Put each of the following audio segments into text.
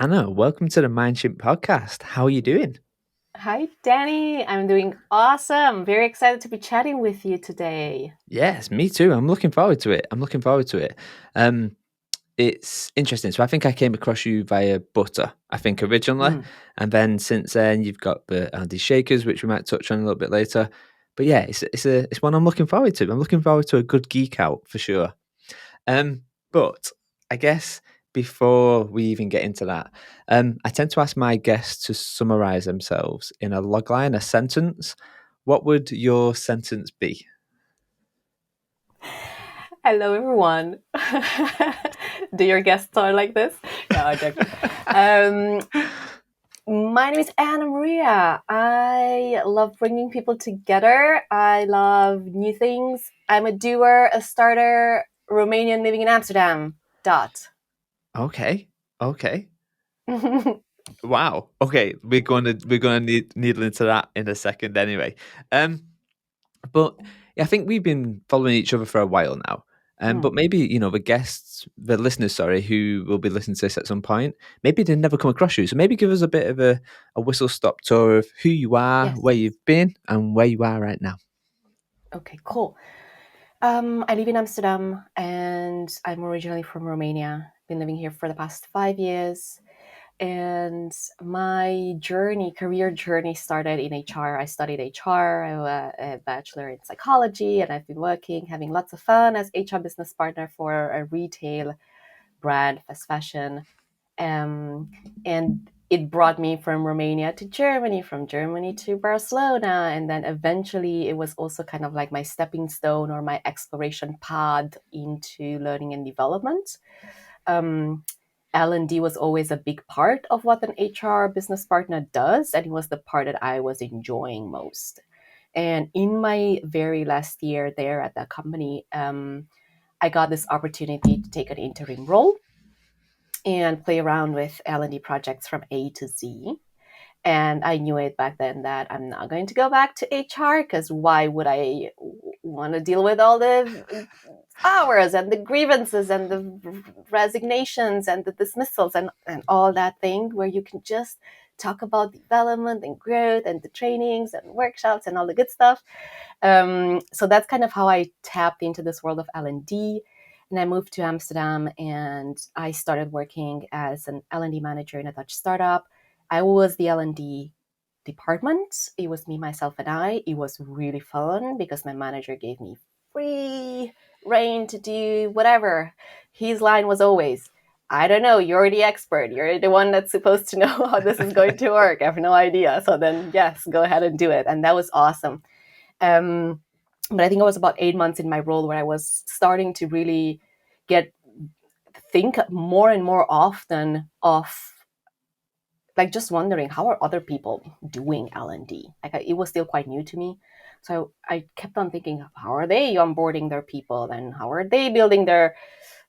Anna, welcome to the Mindship podcast. How are you doing? Hi, Danny. I'm doing awesome. Very excited to be chatting with you today. Yes, me too. I'm looking forward to it. Um, it's interesting. So I think I came across you via Butter, I think originally, Mm. and then since then you've got the Andy Shakers, which we might touch on a little bit later. But yeah, it's one I'm looking forward to. I'm looking forward to a good geek out for sure. Um, but I guess before we even get into that, I tend to ask my guests to summarize themselves in a logline, a sentence. What would your sentence be? Hello, everyone. Do your guests start like this? No, I'm joking. Um, my name is Anamaria. I love bringing people together. I love new things. I'm a doer, a starter, Romanian living in Amsterdam. Dot. Okay. Okay. Wow. Okay. We're gonna need needle into that in a second anyway. Um, But yeah, I think we've been following each other for a while now. But Mm. maybe, the guests, the listeners, sorry, who will be listening to this at some point, maybe they've never come across you. So maybe give us a bit of a whistle stop tour of who you are, Yes. where you've been, and where you are right now. Okay, cool. I live in Amsterdam and I'm originally from Romania. Been living here for the past 5 years. And my career journey started in HR. I studied HR, I have a bachelor in psychology, and I've been having lots of fun as HR business partner for a retail brand, fast fashion. And it brought me from Romania to Germany, from Germany to Barcelona. And then eventually it was also kind of like my stepping stone or my exploration path into learning and development. Um, L&D was always a big part of what an HR business partner does, and it was the part that I was enjoying most. And in my very last year there at that company, I got this opportunity to take an interim role and play around with L&D projects from A to Z. And I knew it back then that I'm not going to go back to HR because why would I want to deal with all the hours and the grievances and the resignations and the dismissals and all that thing where you can just talk about development and growth and the trainings and workshops and all the good stuff. So that's kind of how I tapped into this world of L&D. And I moved to Amsterdam and I started working as an L&D manager in a Dutch startup. I was the L&D department. It was me, myself, and I. It was really fun because my manager gave me free reign to do whatever. His line was always, I don't know, you're the expert. You're the one that's supposed to know how this is going to work. I have no idea. So then, yes, go ahead and do it. And that was awesome. Um, but I think it was about 8 months in my role where I was starting to really get think more and more often of like just wondering how are other people doing L&D. Like it was still quite new to me, so I kept on thinking, how are they onboarding their people and how are they building their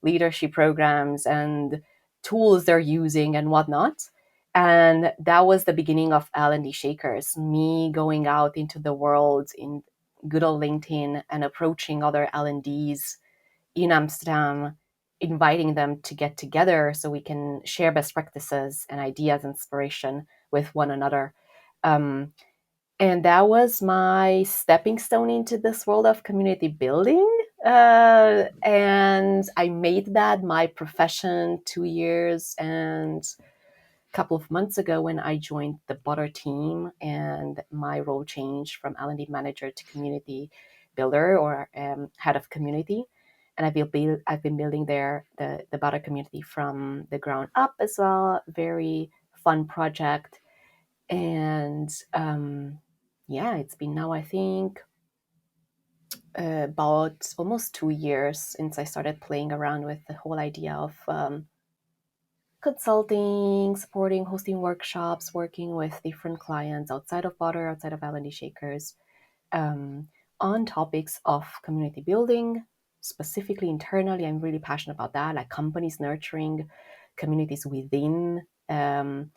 leadership programs and tools they're using and whatnot. And that was the beginning of L&D Shakers, me going out into the world in good old LinkedIn and approaching other L&Ds in Amsterdam, inviting them to get together so we can share best practices and ideas, inspiration with one another. Um, and that was my stepping stone into this world of community building. And I made that my profession 2 years and a couple of months ago when I joined the Butter team and my role changed from L&D manager to community builder or head of community. And I've been building the Butter community from the ground up as well. Very fun project. And yeah, it's been now, I think, about almost 2 years since I started playing around with the whole idea of consulting, supporting, hosting workshops, working with different clients outside of Butter, outside of L&D Shakers, um, on topics of community building, specifically internally. I'm really passionate about that, like companies nurturing communities um,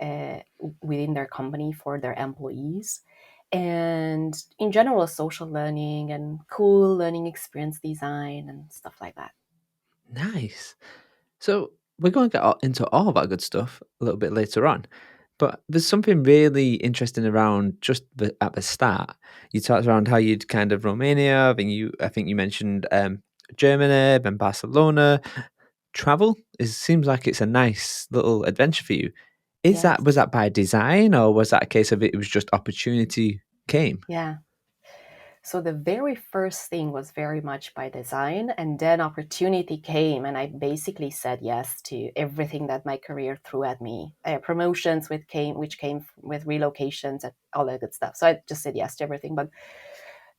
uh, within their company for their employees. And in general, social learning and cool learning experience design and stuff like that. Nice. So we're going to get into all of that good stuff a little bit later on. But there's something really interesting around just at the start. You talked around how you'd kind of Romania. I think you mentioned Germany, then Barcelona. Travel seems like it's a nice little adventure for you. Yes. Was that by design, or was that a case of it was just opportunity came? Yeah. So the very first thing was very much by design, and then opportunity came, and I basically said yes to everything that my career threw at me. Promotions which came with relocations and all that good stuff. So I just said yes to everything. But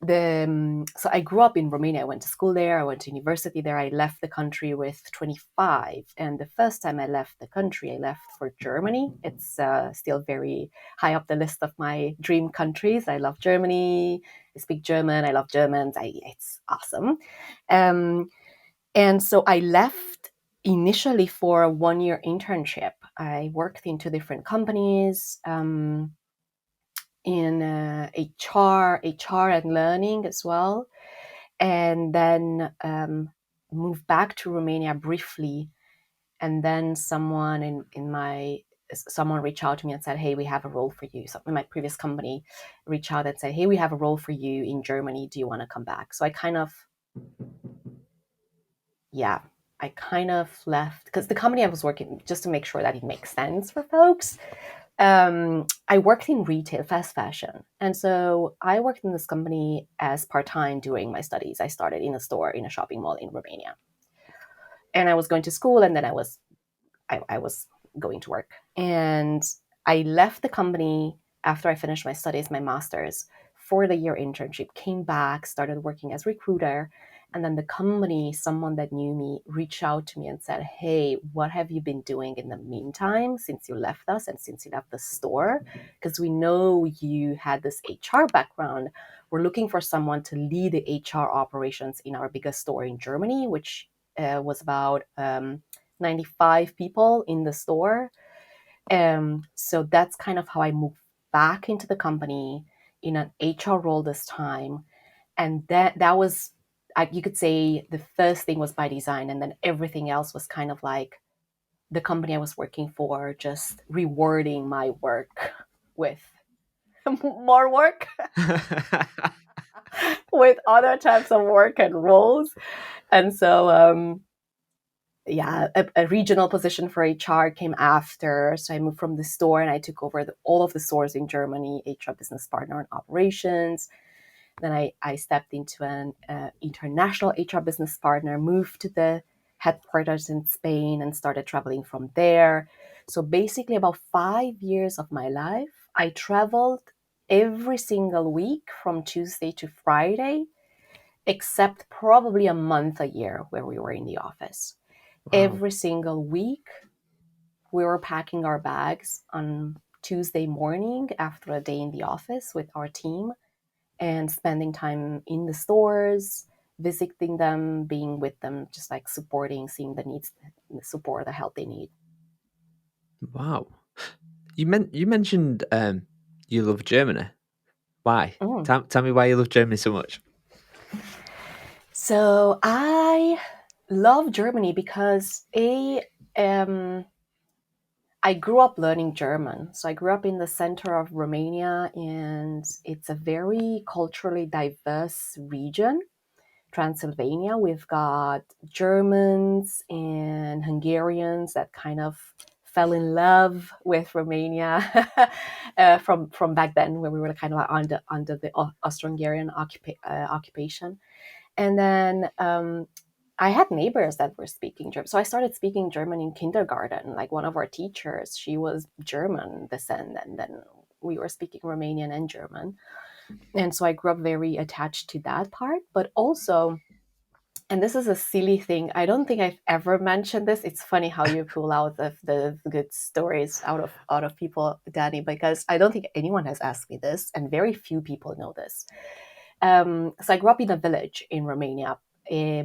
so I grew up in Romania. I went to school there. I went to university there. I left the country with 25, and the first time I left the country, I left for Germany. It's still very high up the list of my dream countries. I love Germany. I speak German. I love Germans. It's awesome. Um, and so I left initially for a 1 year internship. I worked in two different companies. In HR and learning as well, and then moved back to Romania briefly. And then someone reached out to me and said, "Hey, we have a role for you." So in my previous company, reached out and said, "Hey, we have a role for you in Germany. Do you want to come back?" So yeah, I kind of left because the company I was working, just to make sure that it makes sense for folks. I worked in retail, fast fashion. And so I worked in this company as part time during my studies. I started in a store in a shopping mall in Romania. And I was going to school, and then I was going to work. And I left the company after I finished my studies, my master's, for the year internship, came back, started working as recruiter. And then the company, someone that knew me, reached out to me and said, "Hey, what have you been doing in the meantime since you left us and since you left the store? Because we know you had this HR background. We're looking for someone to lead the HR operations in our biggest store in Germany, which was about 95 people in the store." So that's kind of how I moved back into the company in an HR role this time. And that was, you could say, the first thing was by design, and then everything else was kind of like the company I was working for just rewarding my work with more work, with other types of work and roles. And so yeah, a regional position for HR came after. So I moved from the store and I took over all of the stores in Germany, HR business partner and operations. Then I stepped into an international HR business partner, moved to the headquarters in Spain and started traveling from there. So basically, about 5 years of my life, I traveled every single week from Tuesday to Friday, except probably a month a year where we were in the office. Wow. Every single week, we were packing our bags on Tuesday morning after a day in the office with our team and spending time in the stores, visiting them, being with them, just like supporting, seeing the needs, the support, the help they need. Wow. You mentioned you love Germany. Why? Mm. Tell me why you love Germany so much. So I love Germany because I grew up learning German. So I grew up in the center of Romania, and it's a very culturally diverse region. Transylvania, we've got Germans and Hungarians that kind of fell in love with Romania from back then, when we were kind of like under the Austro-Hungarian occupation. And then I had neighbors that were speaking German. So I started speaking German in kindergarten. Like, one of our teachers, she was German descent, and then we were speaking Romanian and German. And so I grew up very attached to that part. But also, and this is a silly thing, I don't think I've ever mentioned this. It's funny how you pull out the good stories out of people, Danny, because I don't think anyone has asked me this, and very few people know this. So I grew up in a village in Romania,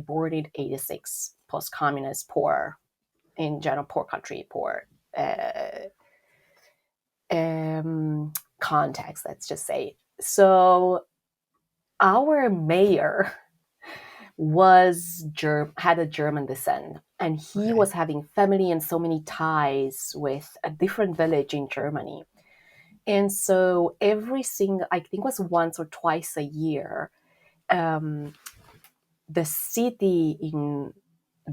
born in '86, post-communist, poor, in general, poor country, poor uh, context, let's just say. So our mayor had a German descent, and he Okay. was having family and so many ties with a different village in Germany. And so every single, I think it was once or twice a year, um, the city in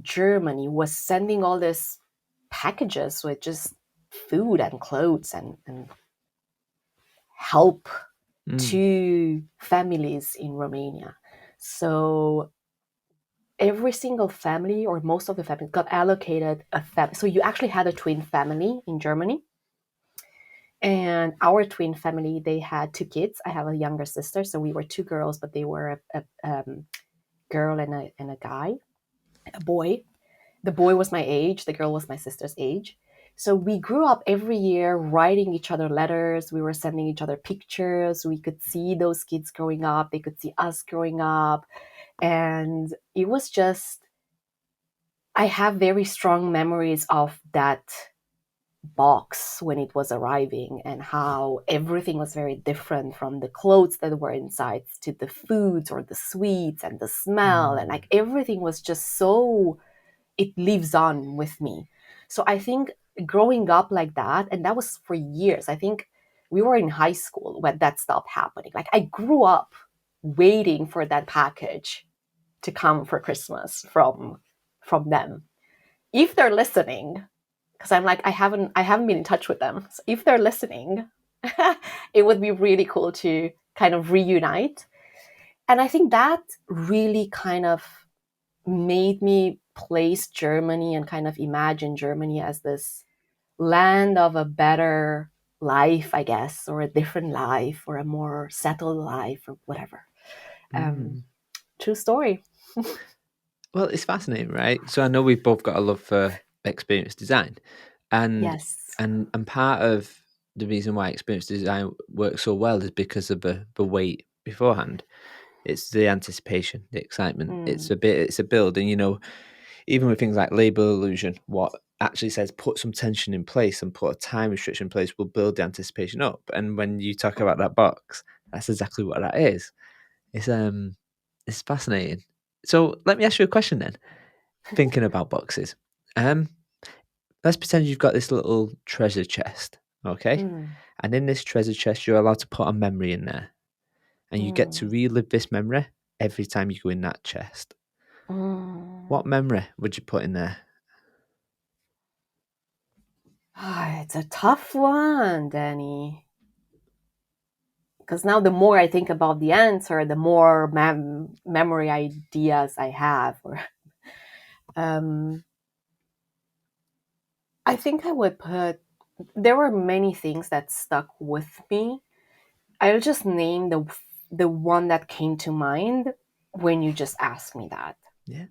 Germany was sending all these packages with just food and clothes and help Mm. to families in Romania. So every single family, or most of the families, got allocated a family. So you actually had a twin family in Germany. And our twin family, they had two kids. I have a younger sister, so we were two girls, but they were a girl and a guy, a boy. The boy was my age, the girl was my sister's age. So we grew up every year writing each other letters. We were sending each other pictures. We could see those kids growing up. They could see us growing up. And it was just, I have very strong memories of that box when it was arriving, and how everything was very different, from the clothes that were inside to the foods or the sweets and the smell. And Mm. like everything was just so, it lives on with me. So I think growing up like that, and that was for years. I think we were in high school when that stopped happening. Like I grew up waiting for that package to come for Christmas from them. If they're listening, because I'm like, I haven't been in touch with them. So if they're listening, it would be really cool to kind of reunite. And I think that really kind of made me place Germany and kind of imagine Germany as this land of a better life, I guess, or a different life, or a more settled life, or whatever. Um, Mm. True story. Well, it's fascinating, right? So I know we've both got a love for experience design, and Yes. and part of the reason why experience design works so well is because of the wait beforehand. It's the anticipation, the excitement. Mm. It's a build, and even with things like label illusion, what actually says put some tension in place and put a time restriction in place will build the anticipation up. And when you talk about that box, that's exactly what that is. It's fascinating. So let me ask you a question then. Thinking about boxes. Um, let's pretend you've got this little treasure chest, okay? Mm. And in this treasure chest, you're allowed to put a memory in there, and you get to Mm. relive this memory every time you go in that chest. What Mm. memory would you put in there? It's a tough one, Danny. Because now the more I think about the answer, the more memory ideas I have. Um, I think I would put. There were many things that stuck with me. I'll just name the one that came to mind when you just asked me that. Yeah.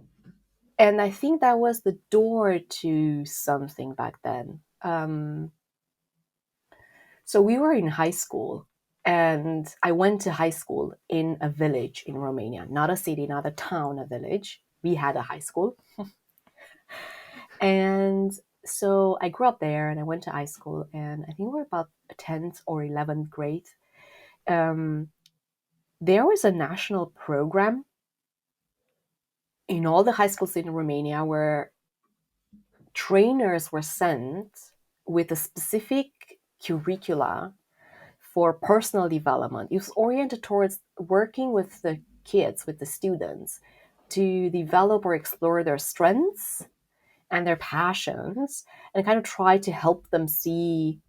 And I think that was the door to something back then. So we were in high school, and I went to high school in a village in Romania, not a city, not a town, a village. We had a high school. And so I grew up there and I went to high school, and I think we were about 10th or 11th grade. Um, there was a national program in all the high schools in Romania where trainers were sent with a specific curricula for personal development. It was oriented towards working with the kids, with the students, to develop or explore their strengths and their passions, and kind of try to help them see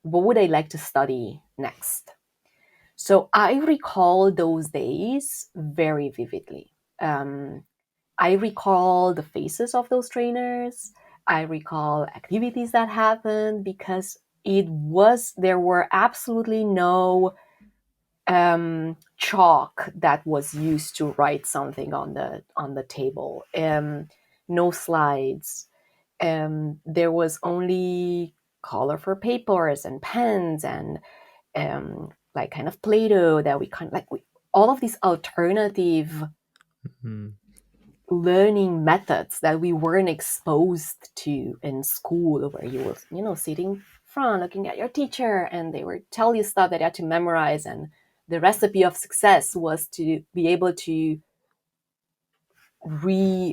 what would they like to study next. So I recall those days very vividly. I recall the faces of those trainers. I recall activities that happened, because there were absolutely no chalk that was used to write something on the table. No slides. There was only colorful papers and pens and like kind of Play-Doh that we kind of like all of these alternative Mm. learning methods that we weren't exposed to in school, where you were, sitting front looking at your teacher and they would tell you stuff that you had to memorize, and the recipe of success was to be able to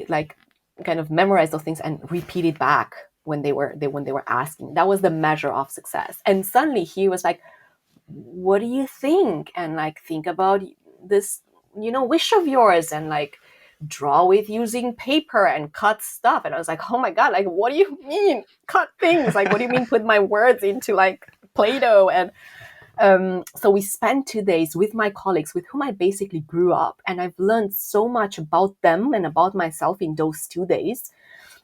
like kind of memorize those things and repeat it back when they were asking. That was the measure of success. And suddenly he was like, what do you think? And like, think about this, wish of yours, and like draw with using paper and cut stuff. And I was like, oh my God, like, what do you mean cut things? Like, what do you mean put my words into like Play-Doh? And so we spent 2 days with my colleagues with whom I basically grew up. And I've learned so much about them and about myself in those 2 days.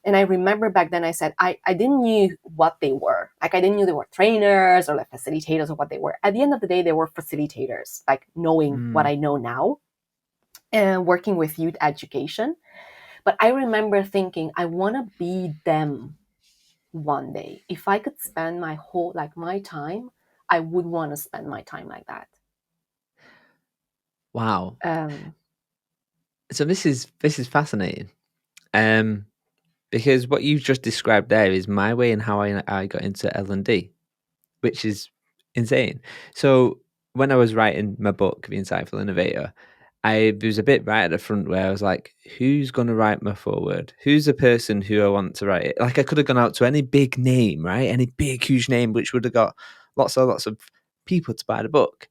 And I remember back then I said, I didn't knew what they were. Like, I didn't knew they were trainers or like facilitators or what they were. At the end of the day, they were facilitators, like knowing what Mm. I know now and working with youth education. But I remember thinking, I want to be them one day. If I could spend my whole, like my time, I would want to spend my time like that. Wow. Um, So this is fascinating. Um, because what you've just described there is my way and how I got into L&D, which is insane. So when I was writing my book, The Insightful Innovator, there was a bit right at the front where I was like, who's going to write my foreword? Who's the person who I want to write it? Like, I could have gone out to any big name, right? Any big, huge name, which would have got lots of people to buy the book.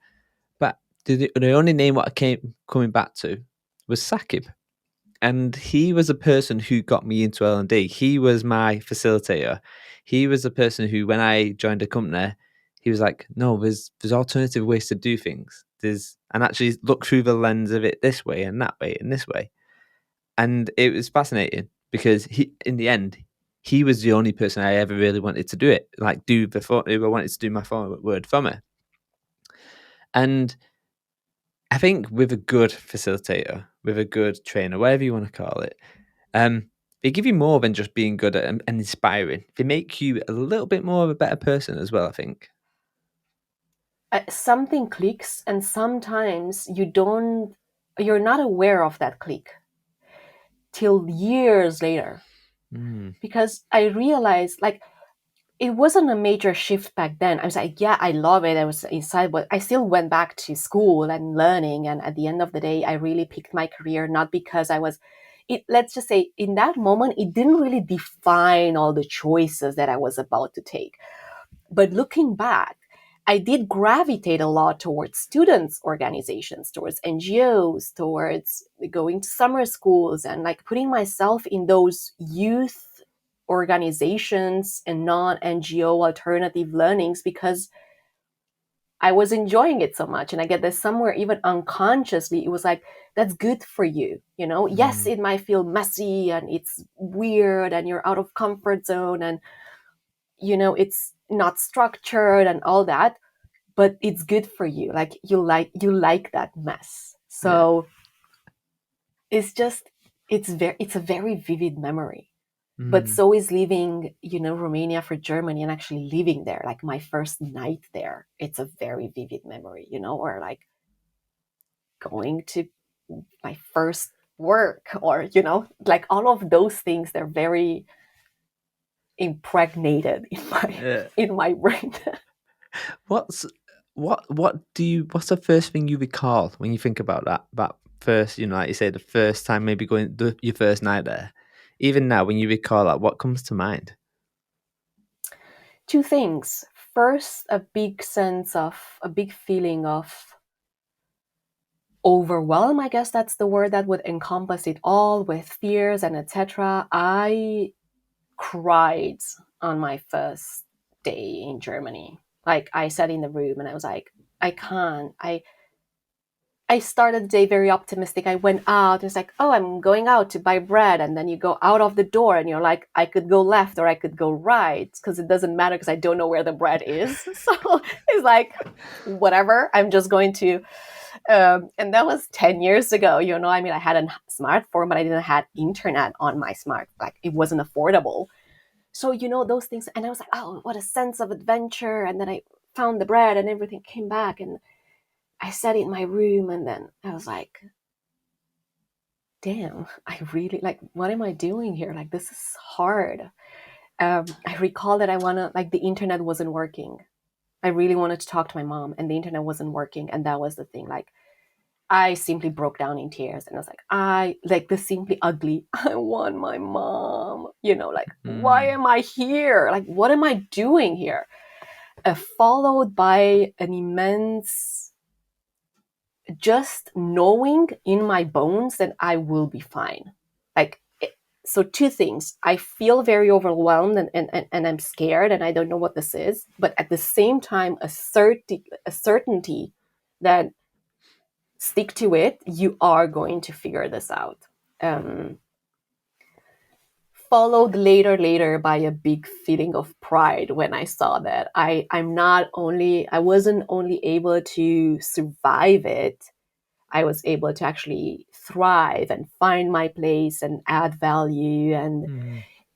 But the only name what I came coming back to was Sakib. And he was a person who got me into L&D. He was my facilitator. He was the person who, when I joined a company, he was like, no, there's alternative ways to do things. And actually look through the lens of it this way and that way and this way. And it was fascinating because in the end, he was the only person I ever really wanted to do it, like who I wanted to do my forward for me. And I think with a good facilitator, with a good trainer, whatever you want to call it, they give you more than just being good at and inspiring. They make you a little bit more of a better person as well, I think. something clicks, and sometimes you're not aware of that click till years later. Mm. Because I realized, like, it wasn't a major shift back then. I was like, yeah, I love it. I was inside, but I still went back to school and learning. And at the end of the day, I really picked my career, not because I was, let's just say in that moment, it didn't really define all the choices that I was about to take. But looking back, I did gravitate a lot towards students' organizations, towards NGOs, towards going to summer schools and like putting myself in those youth organizations and non NGO alternative learnings because I was enjoying it so much. And I get that somewhere, even unconsciously, it was like, that's good for you. Yes, Mm. it might feel messy and it's weird and you're out of comfort zone and it's not structured and all that, but it's good for you. Like you like that mess. Yeah. So it's just it's a very vivid memory. But Mm. so is leaving, Romania for Germany and actually living there. Like my first night there, it's a very vivid memory, or like going to my first work, or like all of those things, they're very impregnated in my Yeah. in my brain. What's what's the first thing you recall when you think about that first, like you say, the first time maybe your first night there? Even now, when you recall that, what comes to mind? Two things. First, a big feeling of overwhelm. I guess that's the word that would encompass it all, with fears and etc. I cried on my first day in Germany. Like, I sat in the room and I was like, I can't. I started the day very optimistic. I went out. It's like, oh, I'm going out to buy bread. And then you go out of the door and you're like, I could go left or I could go right because it doesn't matter because I don't know where the bread is. So it's like, whatever. I'm just going to. And that was 10 years ago. I mean, I had a smartphone, but I didn't have internet on my smart. Like, it wasn't affordable. So, those things. And I was like, oh, what a sense of adventure. And then I found the bread and everything came back. And I sat in my room and then I was like, damn, I really like, what am I doing here? Like, this is hard. I recall that the internet wasn't working. I really wanted to talk to my mom and the internet wasn't working. And that was the thing. Like, I simply broke down in tears, and I was like, I like the simply ugly. I want my mom. Like, why Mm. am I here? Like, what am I doing here? Followed by an immense just knowing in my bones that I will be fine. Like, so two things. I feel very overwhelmed and I'm scared and I don't know what this is. But at the same time, a certainty that stick to it, you are going to figure this out. Um, Followed later by a big feeling of pride when I saw that I wasn't only able to survive it, I was able to actually thrive and find my place and add value and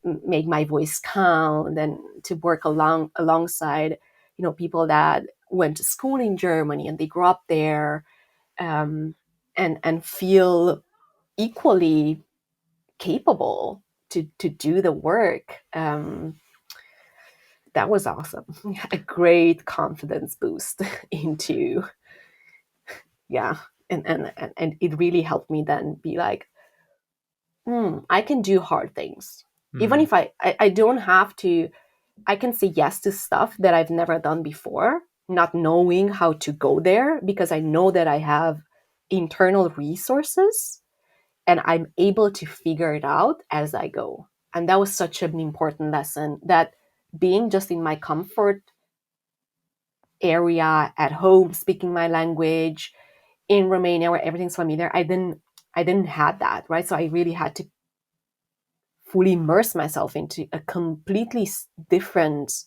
Mm. make my voice count, and to work alongside people that went to school in Germany and they grew up there, um, and feel equally capable to do the work. That was awesome. A great confidence boost into, yeah. And it really helped me then be like, I can do hard things. Even Mm. if I don't have to, I can say yes to stuff that I've never done before, not knowing how to go there, because I know that I have internal resources and I'm able to figure it out as I go. And that was such an important lesson, that being just in my comfort area at home, speaking my language in Romania where everything's familiar, I didn't have that, right? So I really had to fully immerse myself into a completely different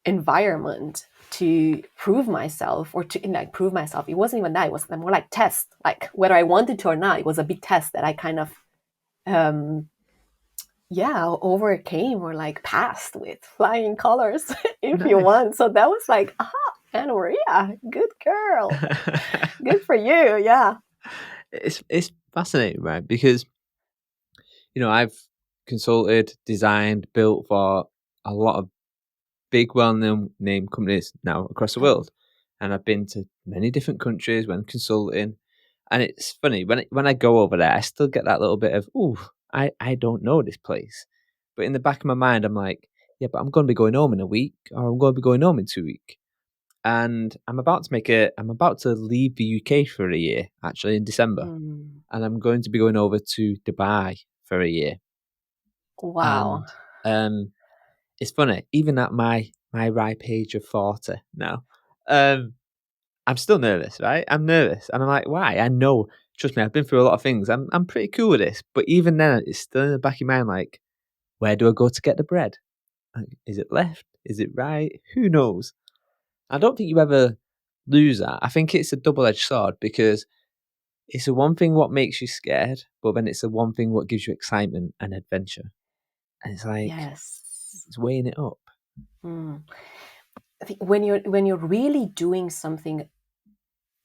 environment to prove myself, or to like prove myself. It wasn't even that, it was more like test, like whether I wanted to or not. It was a big test that I kind of um overcame, or like passed with flying colors, if you Nice. want. So that was like, Anamaria, good girl, good for you. Yeah. It's fascinating, right? Because I've consulted, designed, built for a lot of big, well-known name companies now across the Mm. world, and I've been to many different countries when consulting. And it's funny when I go over there, I still get that little bit of, "Ooh, I don't know this place," but in the back of my mind, I'm like, "Yeah, but I'm going to be going home in a week, or I'm going to be going home in 2 weeks." And I'm about to leave the UK for a year, actually in December, Mm. and I'm going to be going over to Dubai for a year. Wow. And it's funny, even at my ripe age of 40 now, um, I'm still nervous, right? I'm nervous, and I'm like, why? I know, trust me, I've been through a lot of things. I'm pretty cool with this, but even then, it's still in the back of your mind, like, where do I go to get the bread? Like, is it left? Is it right? Who knows? I don't think you ever lose that. I think it's a double-edged sword, because it's the one thing what makes you scared, but then it's the one thing what gives you excitement and adventure. And it's like, Yes. it's weighing it up. Mm. I think when you're really doing something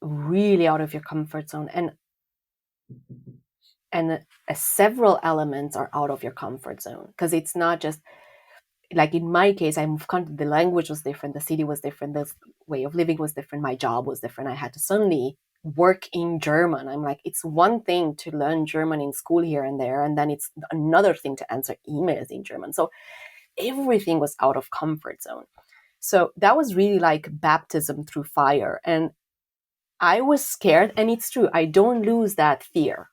really out of your comfort zone, and several elements are out of your comfort zone, because it's not just like in my case, I moved country, the language was different, the city was different, the way of living was different, my job was different. I had to suddenly work in German. I'm like, it's one thing to learn German in school here and there, and then it's another thing to answer emails in German. So everything was out of comfort zone. So that was really like baptism through fire. And I was scared, and it's true, I don't lose that fear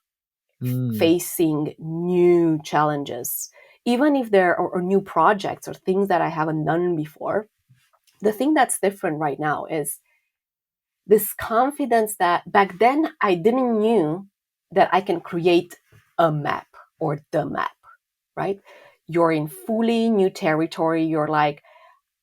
Mm, facing new challenges, even if there are or new projects or things that I haven't done before. The thing that's different right now is this confidence that back then I didn't knew that I can create a map or the map, right? You're in fully new territory. You're like,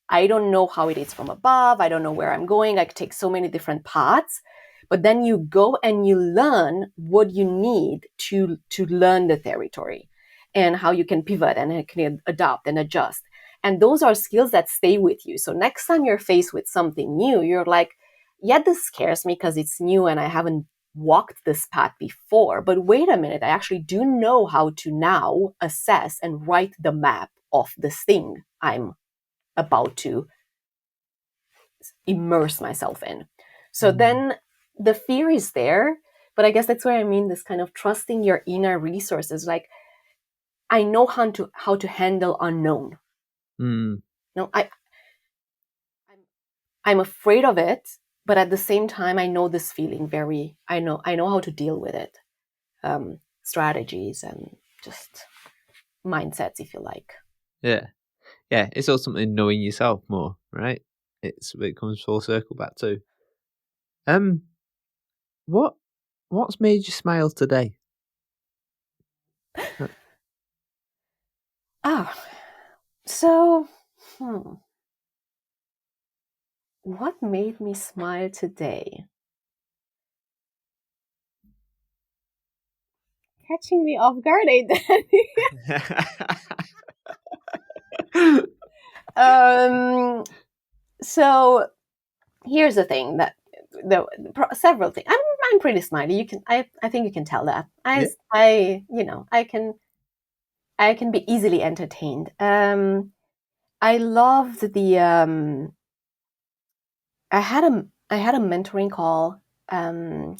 I don't know how it is from above. I don't know where I'm going. I could take so many different paths. But then you go and you learn what you need to learn the territory, and how you can pivot and can adapt and adjust. And those are skills that stay with you. So next time you're faced with something new, you're like, yeah, this scares me because it's new and I haven't walked this path before. But wait a minute, I actually do know how to now assess and write the map of this thing I'm about to immerse myself in. So mm, then the fear is there, but I guess that's where I mean this kind of trusting your inner resources. Like, I know how to handle unknown. Mm, No, I'm afraid of it, but at the same time, I know this feeling very. I know how to deal with it. Strategies and just mindsets, if you like. yeah. Yeah. It's ultimately knowing yourself more, right? It comes full circle back to. Um, what what's made you smile today? Uh, Ah, so what made me smile today? Catching me off guard, Danny. um. So here's the thing that several things. I'm pretty smiley. You can I think you can tell that. Yeah. I can be easily entertained. I loved the I had a mentoring call, um,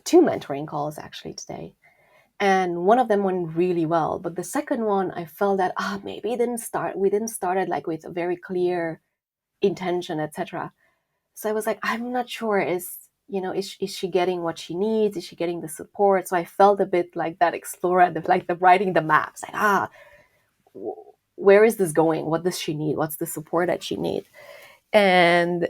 two mentoring calls actually today, and one of them went really well. But the second one, I felt that maybe it didn't start. We didn't start it like with a very clear intention, etc. So I was like, I'm not sure. Is she getting what she needs? Is she getting the support? So I felt a bit like that explorer, like the writing the maps, like where is this going? What does she need? What's the support that she needs? And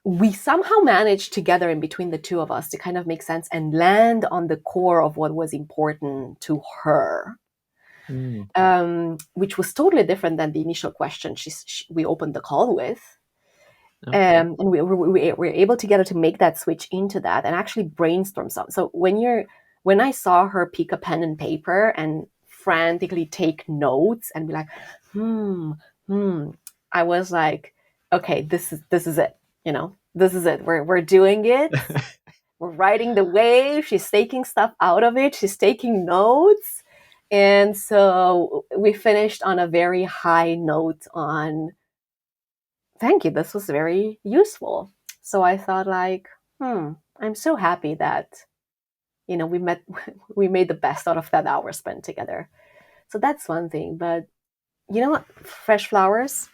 we somehow managed together in between the two of us to kind of make sense and land on the core of what was important to her, Mm, which was totally different than the initial question we opened the call with. okay. And we were able together to make that switch into that and actually brainstorm some. So when I saw her pick a pen and paper and frantically take notes and be like, hmm, hmm, I was like, okay, this is it. This is it. We're doing it. We're riding the wave. She's taking stuff out of it. She's taking notes. And so we finished on a very high note on thank you, this was very useful. So I thought like, I'm so happy that we met we made the best out of that hour spent together. So that's one thing. But you know what? Fresh flowers,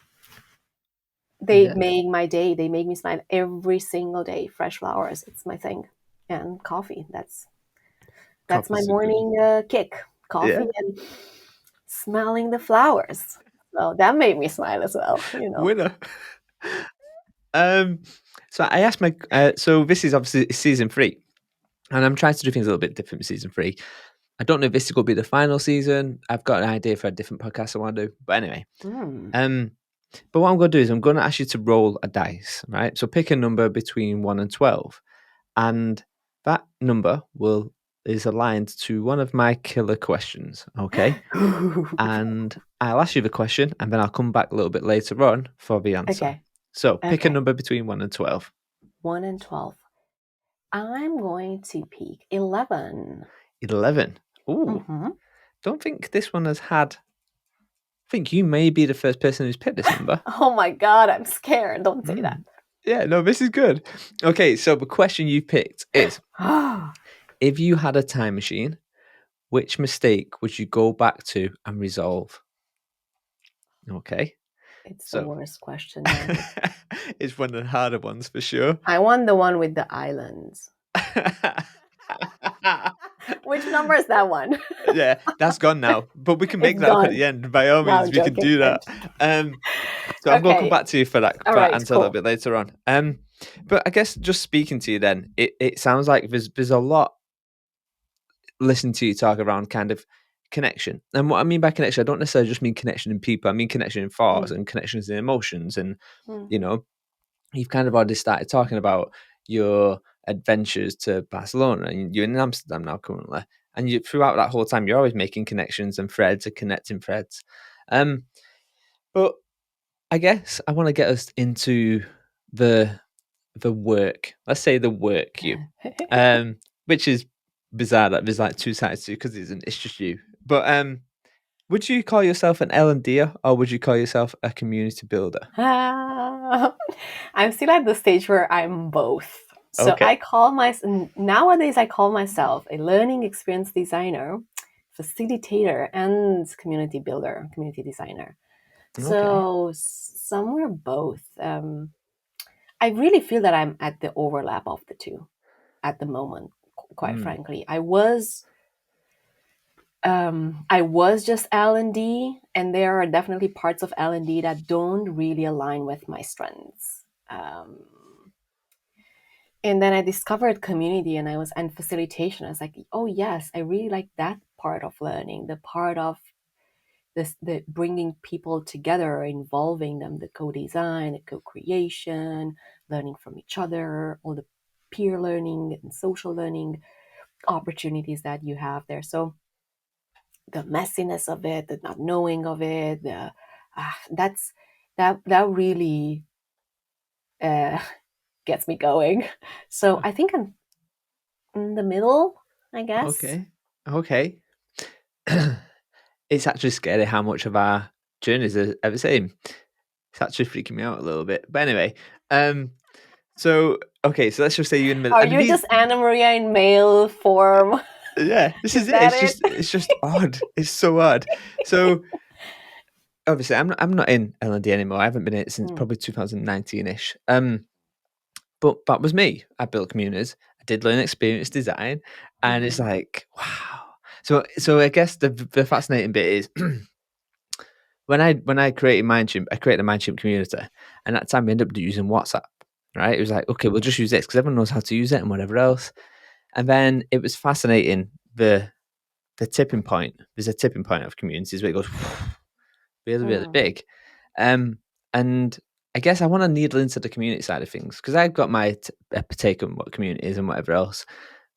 they Yeah. make my day. They make me smile every single day. Fresh flowers, it's my thing. And coffee. That's my Coffee's a good one. morning kick. Yeah. Coffee and smelling the flowers. So that made me smile as well. Winner. Um, so I asked my so this is obviously season 3, and I'm trying to do things a little bit different with season 3. I don't know if this is going to be the final season. I've got an idea for a different podcast I want to do, but anyway. Mm. Um, but what I'm going to do is I'm going to ask you to roll a dice, right? So pick a number between 1 and 12, and that number is aligned to one of my killer questions, okay? And I'll ask you the question, and then I'll come back a little bit later on for the answer. Okay. So pick a Okay. number between 1 and 12. 1 and 12. I'm going to pick 11. 11. Ooh, Mm-hmm. don't think this one has had. I think you may be the first person who's picked this number. Oh my God, I'm scared. Don't say that. Mm. Yeah, no, this is good. Okay, so the question you picked is if you had a time machine, which mistake would you go back to and resolve? Okay, It's the so worst question, Danny. it's one of the harder ones for sure. I want the one with the islands. Which number is that one? Yeah, that's gone now, but we can make It's that up at gone. the end. By all No, means, I'm we can joking. do I'm that. joking. So I'm going to come Okay. back to you for that, All for that right. answer a little Cool. bit later on. But I guess just speaking to you, then it sounds like there's a lot listening to you talk around kind of connection. And what I mean by connection, I don't necessarily just mean connection in people. I mean connection in thoughts Mm, and connections in emotions. And mm, you know, you've kind of already started talking about your adventures to Barcelona, and you're in Amsterdam now currently. And you throughout that whole time, you're always making connections and threads and connecting threads. Um, but I guess I want to get us into the the work. Let's say the work you, which is bizarre that there's like two sides to because it's just you. But would you call yourself an L&D or would you call yourself a community builder? I'm still at the stage where I'm both. So Okay. nowadays I call myself a learning experience designer, facilitator, and community builder, community designer. Okay. So somewhere both. I really feel that I'm at the overlap of the two at the moment. Quite Mm. frankly, I was just L&D, and there are definitely parts of L&D that don't really align with my strengths. And then I discovered community and facilitation. I was like, oh yes, I really like that part of learning, the part of this, the bringing people together, involving them, the co-design, the co-creation, learning from each other, all the peer learning and social learning opportunities that you have there. So the messiness of it, the not knowing of it, that's that really uh, gets me going. So I think I'm in the middle, I guess. Okay. Okay. It's actually scary how much of our journeys are the same. It's actually freaking me out a little bit. But anyway, um, so okay, so let's just say you're in the middle. Are I mean, you these, just Anamaria in male form? yeah, this is Is it. that it? It's just odd. It's so odd. So obviously, I'm not in L&D anymore. I haven't been in it since Mm, probably 2019ish. But that was me. I built communities. I did learn experience design, and it's mhm, like wow. So I guess the fascinating bit is when I created Mindchimp, I created a Mindchimp community, and at the time we ended up using WhatsApp. Right? It was like okay, we'll just use this because everyone knows how to use it and whatever else. And then it was fascinating the tipping point. There's a tipping point of communities where it goes really really mm, big, um, and I guess I want to needle into the community side of things because I've got my take on what community is and whatever else.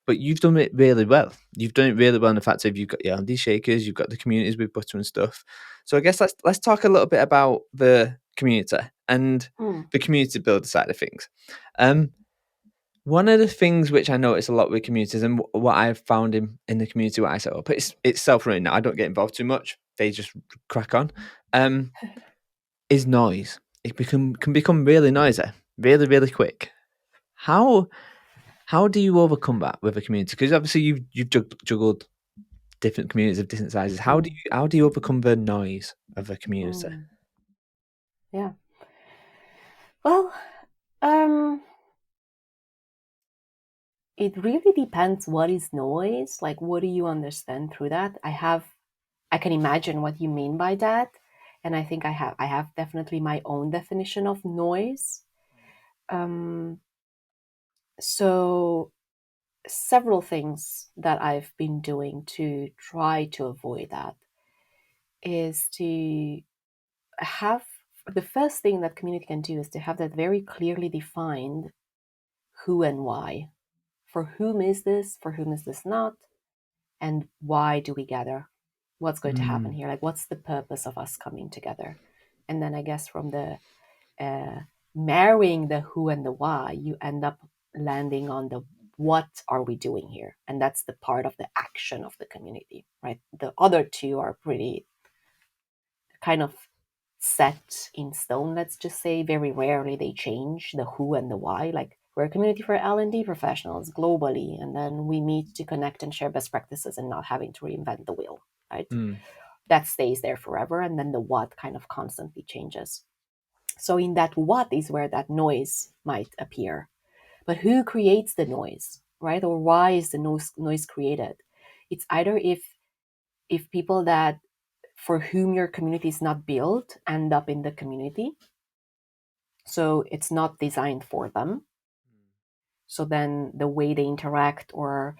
But you've done it really well. You've done it really well in the fact of you've got your L&D shakers, you've got the communities with butter and stuff. So I guess let's talk a little bit about the community and mm, the community builder side of things. Um, One of the things which I notice a lot with communities and what I've found in the community what I set up, it's self-running now. I don't get involved too much. They just crack on. Um, is noise. It can become really noisy, really, really quick. How how do you overcome that with a community? Because obviously you've juggled different communities of different sizes. mm, How do you overcome the noise of a community? mm. Yeah. Well, um, it really depends what is noise. Like, what do you understand through that? I can imagine what you mean by that, and I think I have definitely my own definition of noise. Um, so several things that I've been doing to try to avoid that is to have the first thing that community can do is to have that very clearly defined who and why. For whom is this? For whom is this not? And why do we gather? What's going to happen Mm, here? Like, what's the purpose of us coming together? And then I guess from the uh, marrying the who and the why, you end up landing on the what are we doing here? And that's the part of the action of the community, right? The other two are pretty kind of set in stone, let's just say. Very rarely they change the who and the why. Like, we're a community for L&D professionals globally, and then we meet to connect and share best practices and not having to reinvent the wheel, right? mm, That stays there forever, and then the what kind of constantly changes. So in that what is where that noise might appear. But who creates the noise, right? Or why is the noise created? It's either if people that for whom your community is not built end up in the community, so it's not designed for them. So then the way they interact or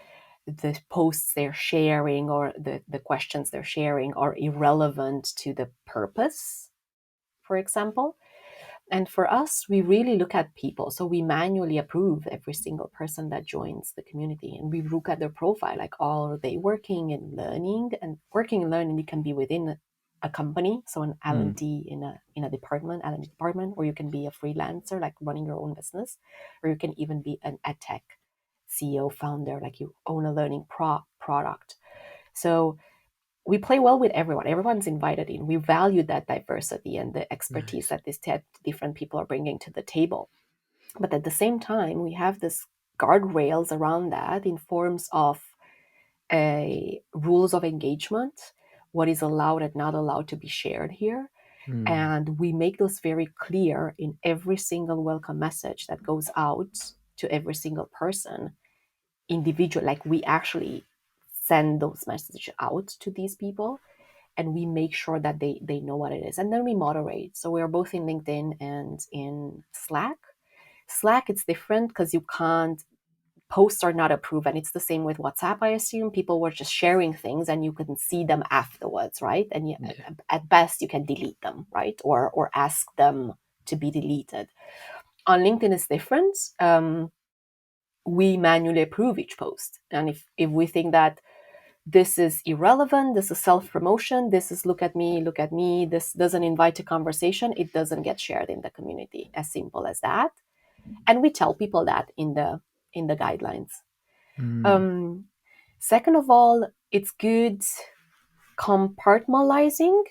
the posts they're sharing or the questions they're sharing are irrelevant to the purpose, for example. And for us, we really look at people. So we manually approve every single person that joins the community. And we look at their profile, like, are they working and learning? And working and learning, you can be within a company, so an mm. L&D in a department, L&D department, or you can be a freelancer, like running your own business, or you can even be an edtech CEO founder, like you own a learning product. So we play well with everyone. Everyone's invited in. We value that diversity and the expertise Nice. that these different people are bringing to the table. But at the same time, we have this guardrails around that in forms of rules of engagement, what is allowed and not allowed to be shared here. Mm. And we make those very clear in every single welcome message that goes out to every single person, individual. Like, we actually send those messages out to these people, and we make sure that they know what it is. And then we moderate. So we are both in LinkedIn and in Slack. Slack, it's different because you can't, posts are not approved, and it's the same with WhatsApp. I assume people were just sharing things and you couldn't see them afterwards, right? And Yeah. at best you can delete them, right? Or ask them to be deleted. On LinkedIn it's different. We manually approve each post, and if we think that this is irrelevant, this is self-promotion, this is look at me, this doesn't invite a conversation, it doesn't get shared in the community. As simple as that. And we tell people that in the guidelines. Mm. Second of all, it's good compartmentalizing.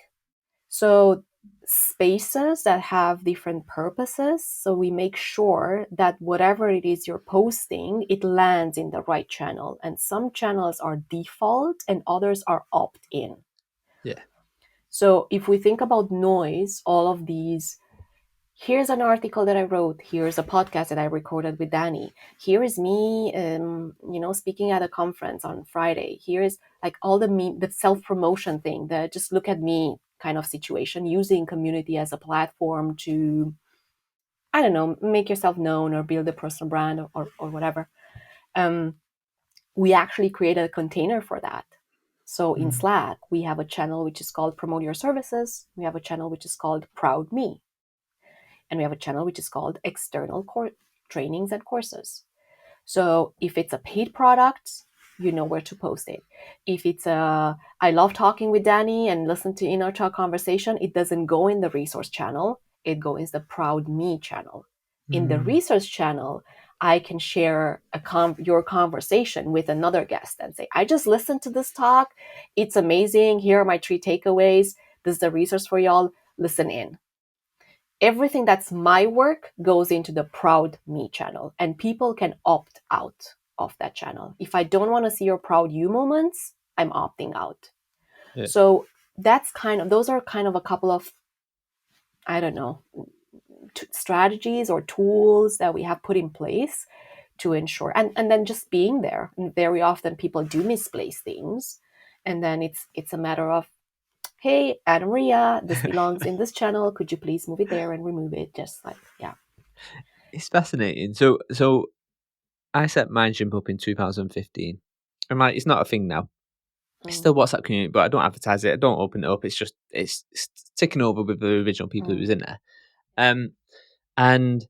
So spaces that have different purposes. So we make sure that whatever it is you're posting, it lands in the right channel. And some channels are default and others are opt-in. Yeah. So if we think about noise, all of these, here's an article that I wrote, here's a podcast that I recorded with Danny, here is me speaking at a conference on Friday, here's like all the self-promotion thing, the just look at me kind of situation, using community as a platform to, I don't know, make yourself known or build a personal brand or whatever. We actually created a container for that. So in Mm. Slack we have a channel which is called Promote Your Services, we have a channel which is called Proud Me, and we have a channel which is called External Trainings and Courses. So if it's a paid product, you know where to post it. If it's a, I love talking with Danny and listen to Inner Talk conversation, it doesn't go in the resource channel. It goes in the Proud Me channel. In the Mm. resource channel, I can share your conversation with another guest and say, I just listened to this talk. It's amazing. Here are my 3 takeaways. This is the resource for y'all. Listen in. Everything that's my work goes into the Proud Me channel, and people can opt out of that channel. If I don't want to see your Proud You moments, I'm opting out. Yeah. So those are kind of a couple of, I don't know, strategies or tools that we have put in place to ensure, and then just being there. And very often people do misplace things, and then it's a matter of, hey, Anamaria, this belongs in this channel. Could you please move it there and remove it? Just like, yeah. It's fascinating. So I set Mindship up in 2015. And like, it's not a thing now. It's Mm, still WhatsApp community, but I don't advertise it. I don't open it up. It's just it's ticking over with the original people who was mm, in there. Um, and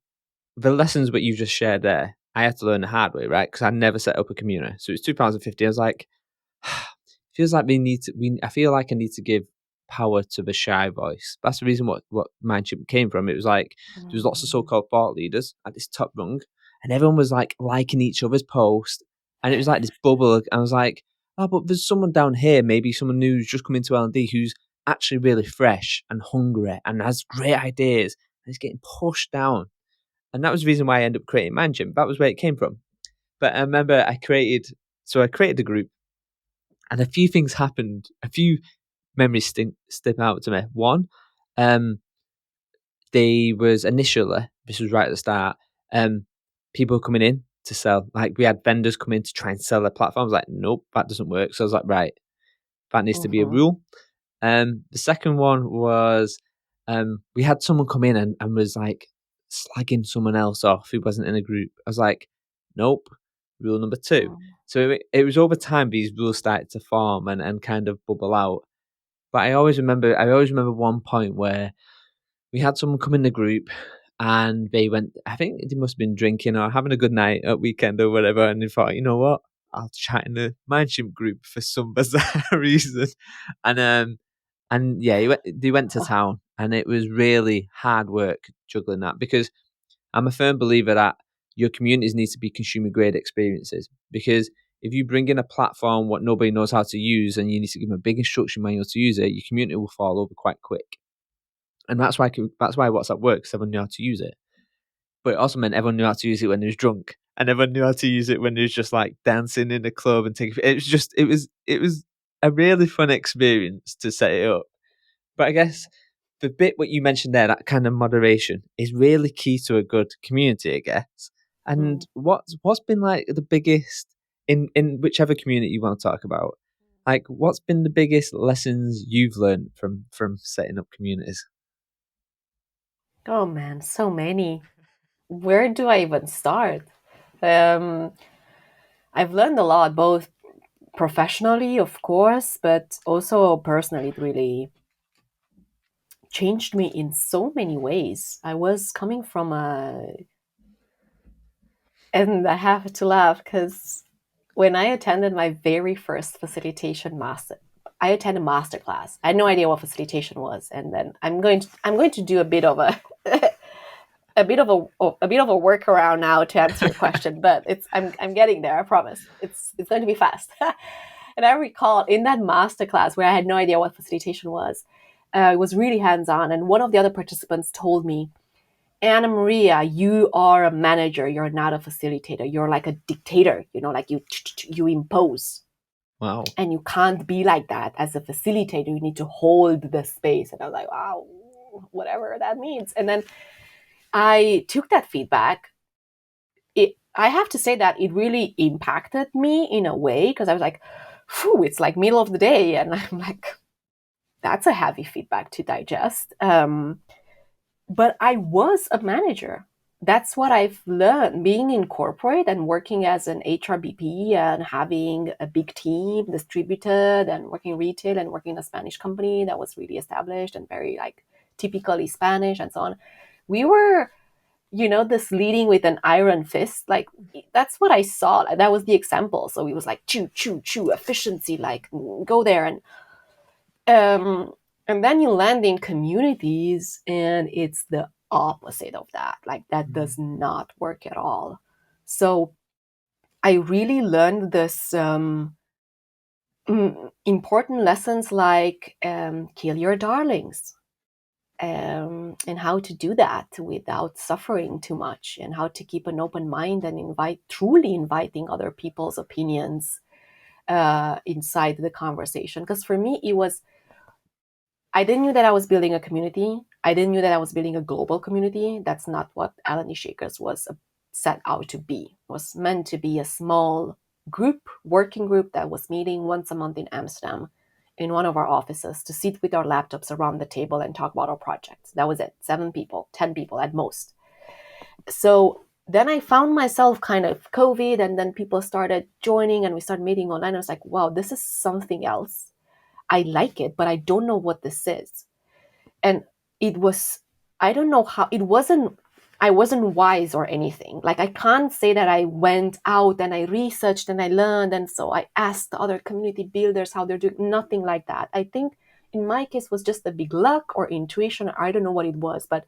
the lessons that you just shared there, I had to learn the hard way, right? Because I never set up a community. So it's 2015. I was like, feels like we need to. I feel like I need to give power to the shy voice. That's the reason what Mindship came from. It was like there was lots of mm. so-called thought leaders at this top rung, and everyone was like liking each other's post, and it was like this bubble. And I was like, oh, but there's someone down here, maybe someone who's just come into L&D who's actually really fresh and hungry and has great ideas, and it's getting pushed down. And that was the reason why I ended up creating Mindship. That was where it came from. But I remember I created the group, and a few things happened. A few memories step out to me. One, um, they was initially, this was right at the start, people coming in to sell. Like we had vendors come in to try and sell their platforms. Like, nope, that doesn't work. So I was like, right, that needs to be a Mhm. rule. The second one was we had someone come in and was like slagging someone else off who wasn't in a group. I was like, nope, rule number two. Mm, So it was over time these rules started to form and kind of bubble out. But I always remember one point where we had someone come in the group and they went, I think they must have been drinking or having a good night at weekend or whatever. And they thought, you know what? I'll chat in the Mindship group for some bizarre reason. And yeah, they went to town and it was really hard work juggling that because I'm a firm believer that your communities need to be consumer grade experiences because if you bring in a platform what nobody knows how to use and you need to give them a big instruction manual to use it, your community will fall over quite quick. And that's why WhatsApp works. Everyone knew how to use it, but it also meant everyone knew how to use it when they was drunk. and everyone knew how to use it when he was just like dancing in a club and taking. It was a really fun experience to set it up. But I guess the bit what you mentioned there, that kind of moderation, is really key to a good community, I guess. Mm. And what's been like the biggest in whichever community you want to talk about? Like, what's been the biggest lessons you've learned from setting up communities? Oh man, so many. Where do I even start? Um, I've learned a lot, both professionally, of course, but also personally. It really changed me in so many ways. I was coming from and I have to laugh because when I attended my very first facilitation master, I attended a master class. I had no idea what facilitation was, and then I'm going to do a bit of a a bit of a workaround now to answer your question, but I'm getting there. I promise. It's going to be fast. And I recall in that master class where I had no idea what facilitation was, it was really hands on, and one of the other participants told me, Anamaria, you are a manager. You're not a facilitator. You're like a dictator. You know, like you impose, Wow. and you can't be like that as a facilitator. You need to hold the space. And I was like, wow, whatever that means. And then I took that feedback. I have to say that it really impacted me in a way because I was like, phew, it's like middle of the day, and I'm like, that's a heavy feedback to digest. But I was a manager. That's what I've learned being in corporate and working as an HRBP and having a big team distributed and working retail and working in a Spanish company that was really established and very like typically Spanish and so on. We were, this leading with an iron fist. Like that's what I saw. Like, that was the example. So it was like chew, chew, chew, efficiency, like go there um and then you land in communities and it's the opposite of that. Like that does not work at all. So I really learned this important lessons like kill your darlings, and how to do that without suffering too much, and how to keep an open mind and truly inviting other people's opinions inside the conversation. Because for me, I didn't know that I was building a community. I didn't know that I was building a global community. That's not what Alani Shakers was set out to be. It was meant to be a small group, working group that was meeting once a month in Amsterdam in one of our offices to sit with our laptops around the table and talk about our projects. That was it. 7 people, 10 people at most. So then I found myself kind of COVID, and then people started joining and we started meeting online. I was like, wow, this is something else. I like it, but I don't know what this is. And it was, I don't know how, I wasn't wise or anything. Like, I can't say that I went out and I researched and I learned. And so I asked the other community builders how they're doing. Nothing like that. I think in my case was just a big luck or intuition. I don't know what it was. But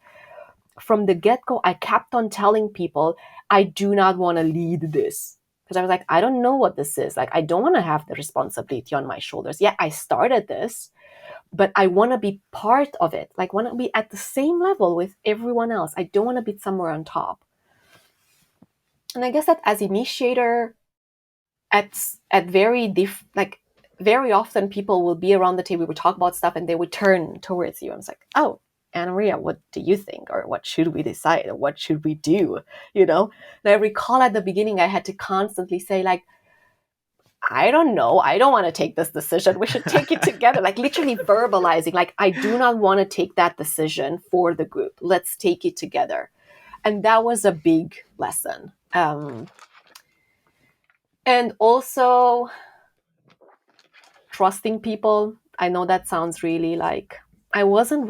from the get-go, I kept on telling people, I do not want to lead this. Because I was like, I don't know what this is. Like, I don't want to have the responsibility on my shoulders. Yeah, I started this, but I want to be part of it. Like, want to be at the same level with everyone else. I don't want to be somewhere on top. And I guess that as initiator, at very often people will be around the table, we would talk about stuff, and they would turn towards you. I was like, oh, Anamaria, what do you think? Or what should we decide? Or what should we do? And I recall at the beginning, I had to constantly say, like, I don't know. I don't want to take this decision. We should take it together. Like literally verbalizing, like, I do not want to take that decision for the group. Let's take it together. And that was a big lesson. And also trusting people. I know that sounds really like I wasn't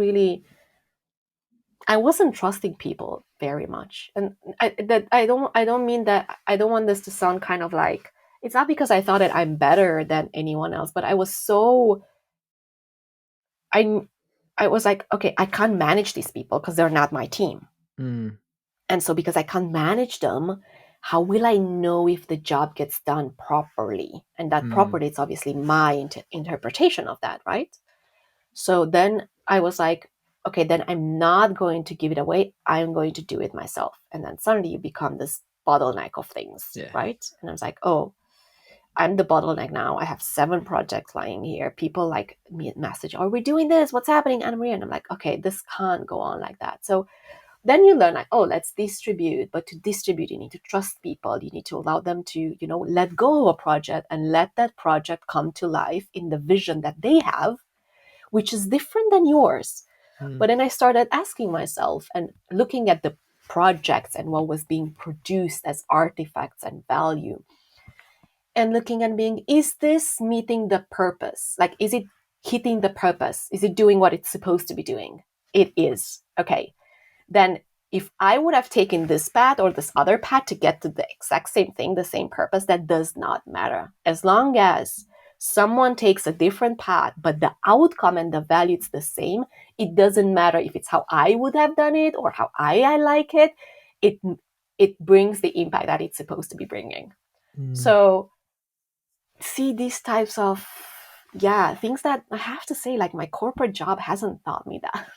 trusting people very much. And I don't mean that. I don't want this to sound kind of like, it's not because I thought that I'm better than anyone else, but I I was like, okay, I can't manage these people because they're not my team. Mm. And so because I can't manage them, how will I know if the job gets done properly? And that properly is obviously my interpretation of that, right? So then I was like, okay, then I'm not going to give it away. I'm going to do it myself. And then suddenly you become this bottleneck of things, Yeah. right? And I was like, oh, I'm the bottleneck now. I have 7 projects lying here. People like me message, are we doing this? What's happening, Anamaria? And I'm like, okay, this can't go on like that. So then you learn like, oh, let's distribute. But to distribute, you need to trust people. You need to allow them to, let go of a project and let that project come to life in the vision that they have, which is different than yours. But then I started asking myself and looking at the projects and what was being produced as artifacts and value, and looking and being, is this meeting the purpose? Like, is it hitting the purpose? Is it doing what it's supposed to be doing? It is. Okay. Then if I would have taken this path or this other path to get to the exact same thing, the same purpose, that does not matter. As long as someone takes a different path, but the outcome and the value is the same, it doesn't matter if it's how I would have done it or how I like it. It brings the impact that it's supposed to be bringing. So see these types of things that I have to say, like, my corporate job hasn't taught me that.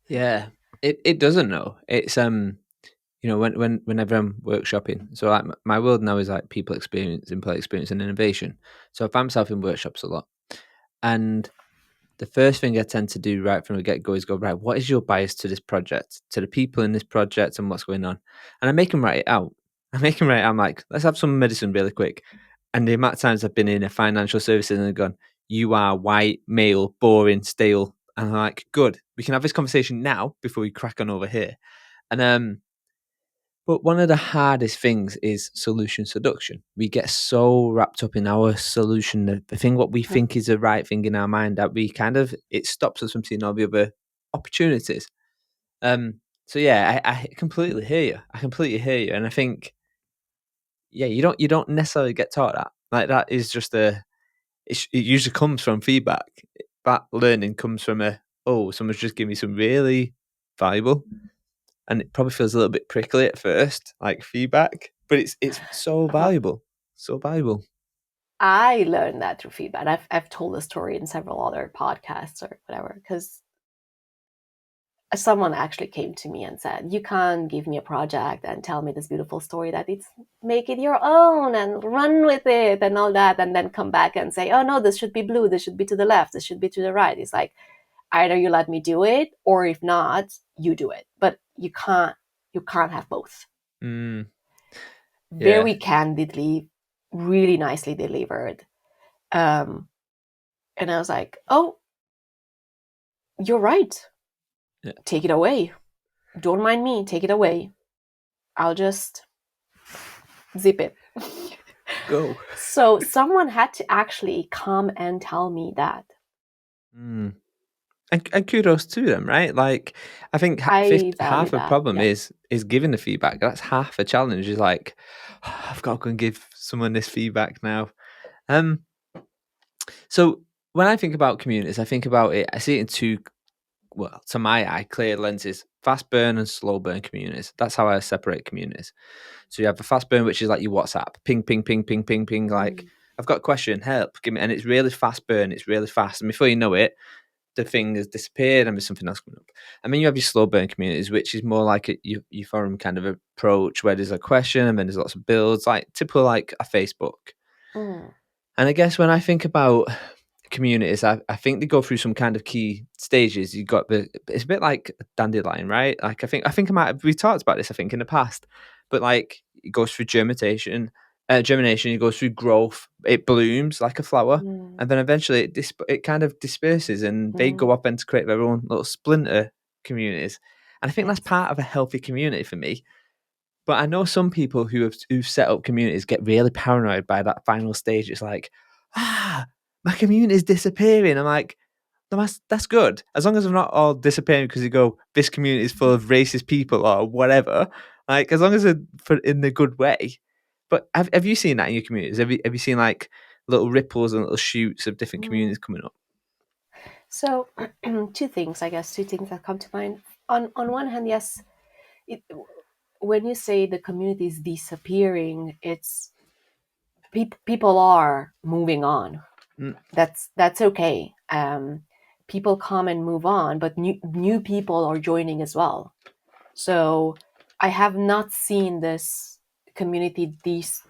Yeah, it doesn't know. It's whenever I'm workshopping, so like my world now is like people experience, employee experience, and innovation. So I find myself in workshops a lot, and the first thing I tend to do right from the get go is go, right, what is your bias to this project, to the people in this project, and what's going on? And I make them write it out. I'm like, let's have some medicine really quick. And the amount of times I've been in a financial services and they've gone, you are white, male, boring, stale. And I'm like, good, we can have this conversation now before we crack on over here. And but one of the hardest things is solution seduction. We get so wrapped up in our solution, the thing what we think is the right thing in our mind, that we it stops us from seeing all the other opportunities. So yeah, I completely hear you. I completely hear you, and I think you don't necessarily get taught that. Like that is just it usually comes from feedback. That learning comes from someone's just giving me some really valuable, and it probably feels a little bit prickly at first, like feedback, but it's so valuable, so valuable. I learned that through feedback. I've told the story in several other podcasts or whatever, because someone actually came to me and said, you can't give me a project and tell me this beautiful story that it's make it your own and run with it and all that, and then come back and say, oh no, this should be blue, this should be to the left, this should be to the right. It's like, either you let me do it, or if not, you do it. But you can't have both. Yeah. Very candidly, really nicely delivered. And I was like, oh, you're right. Yeah. Take it away. Don't mind me. Take it away. I'll just zip it. Go. So someone had to actually come and tell me that. And kudos to them, right? Like, I think I value half the that. problem Yeah. is giving the feedback. That's half the challenge. Is like, I've got to go and give someone this feedback now. So when I think about communities, I think about it. I see it in two, well, to my eye, clear lenses: fast burn and slow burn communities. That's how I separate communities. So you have the fast burn, which is like your WhatsApp, ping, ping, ping, ping, ping, ping. Like, I've got a question, help, give me, and it's really fast burn. It's really fast, and before you know it, the thing has disappeared and there's something else coming up. And then you have your slow burn communities, which is more like your forum kind of approach, where there's a question and then there's lots of builds, like typical like a Facebook. And I guess when I think about communities, I think they go through some kind of key stages. You've got it's a bit like a dandelion, right? Like we talked about this, I think, in the past, but like it goes through germination, it goes through growth, it blooms like a flower, and then eventually it kind of disperses and they go up and to create their own little splinter communities. And I think that's part of a healthy community for me. But I know some people who've set up communities get really paranoid by that final stage. It's like, my community is disappearing. I'm like, no, that's good. As long as they're not all disappearing because you go, this community is full of racist people or whatever. Like, as long as they're in the good way. But have you seen that in your communities? Have you seen like little ripples and little shoots of different communities coming up? So two things that come to mind. On one hand, yes, when you say the community is disappearing, it's people are moving on. That's okay. People come and move on, but new people are joining as well. So I have not seen this community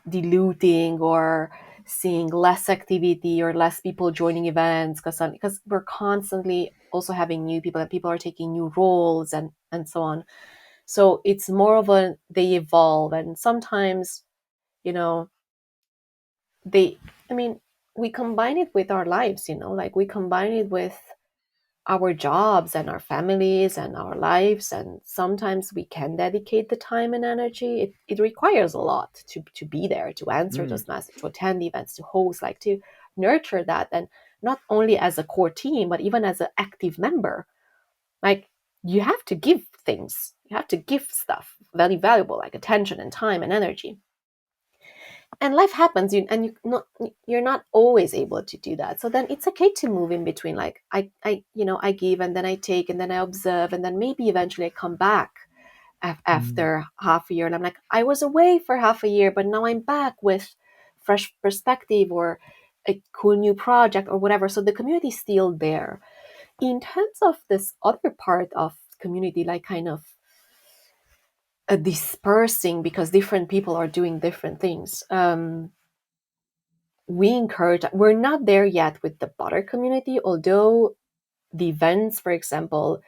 diluting or seeing less activity or less people joining events because we're constantly also having new people and people are taking new roles and so on. So it's more of a they evolve, and sometimes, you know, they I mean, we combine it with our lives, like we combine it with our jobs and our families and our lives, and sometimes we can dedicate the time and energy. It requires a lot to be there, to answer Mm. those messages, to attend events, to host, like to nurture that, and not only as a core team but even as an active member. Like, you have to give things, you have to give stuff very valuable, like attention and time and energy. And life happens, you're not always able to do that. So then it's okay to move in between. Like I give, and then I take, and then I observe, and then maybe eventually I come back Mm. after half a year, and I'm like, I was away for half a year, but now I'm back with fresh perspective or a cool new project or whatever. So the community is still there. In terms of this other part of community, like kind of dispersing because different people are doing different things. We're not there yet with the butter community, although the events, for example,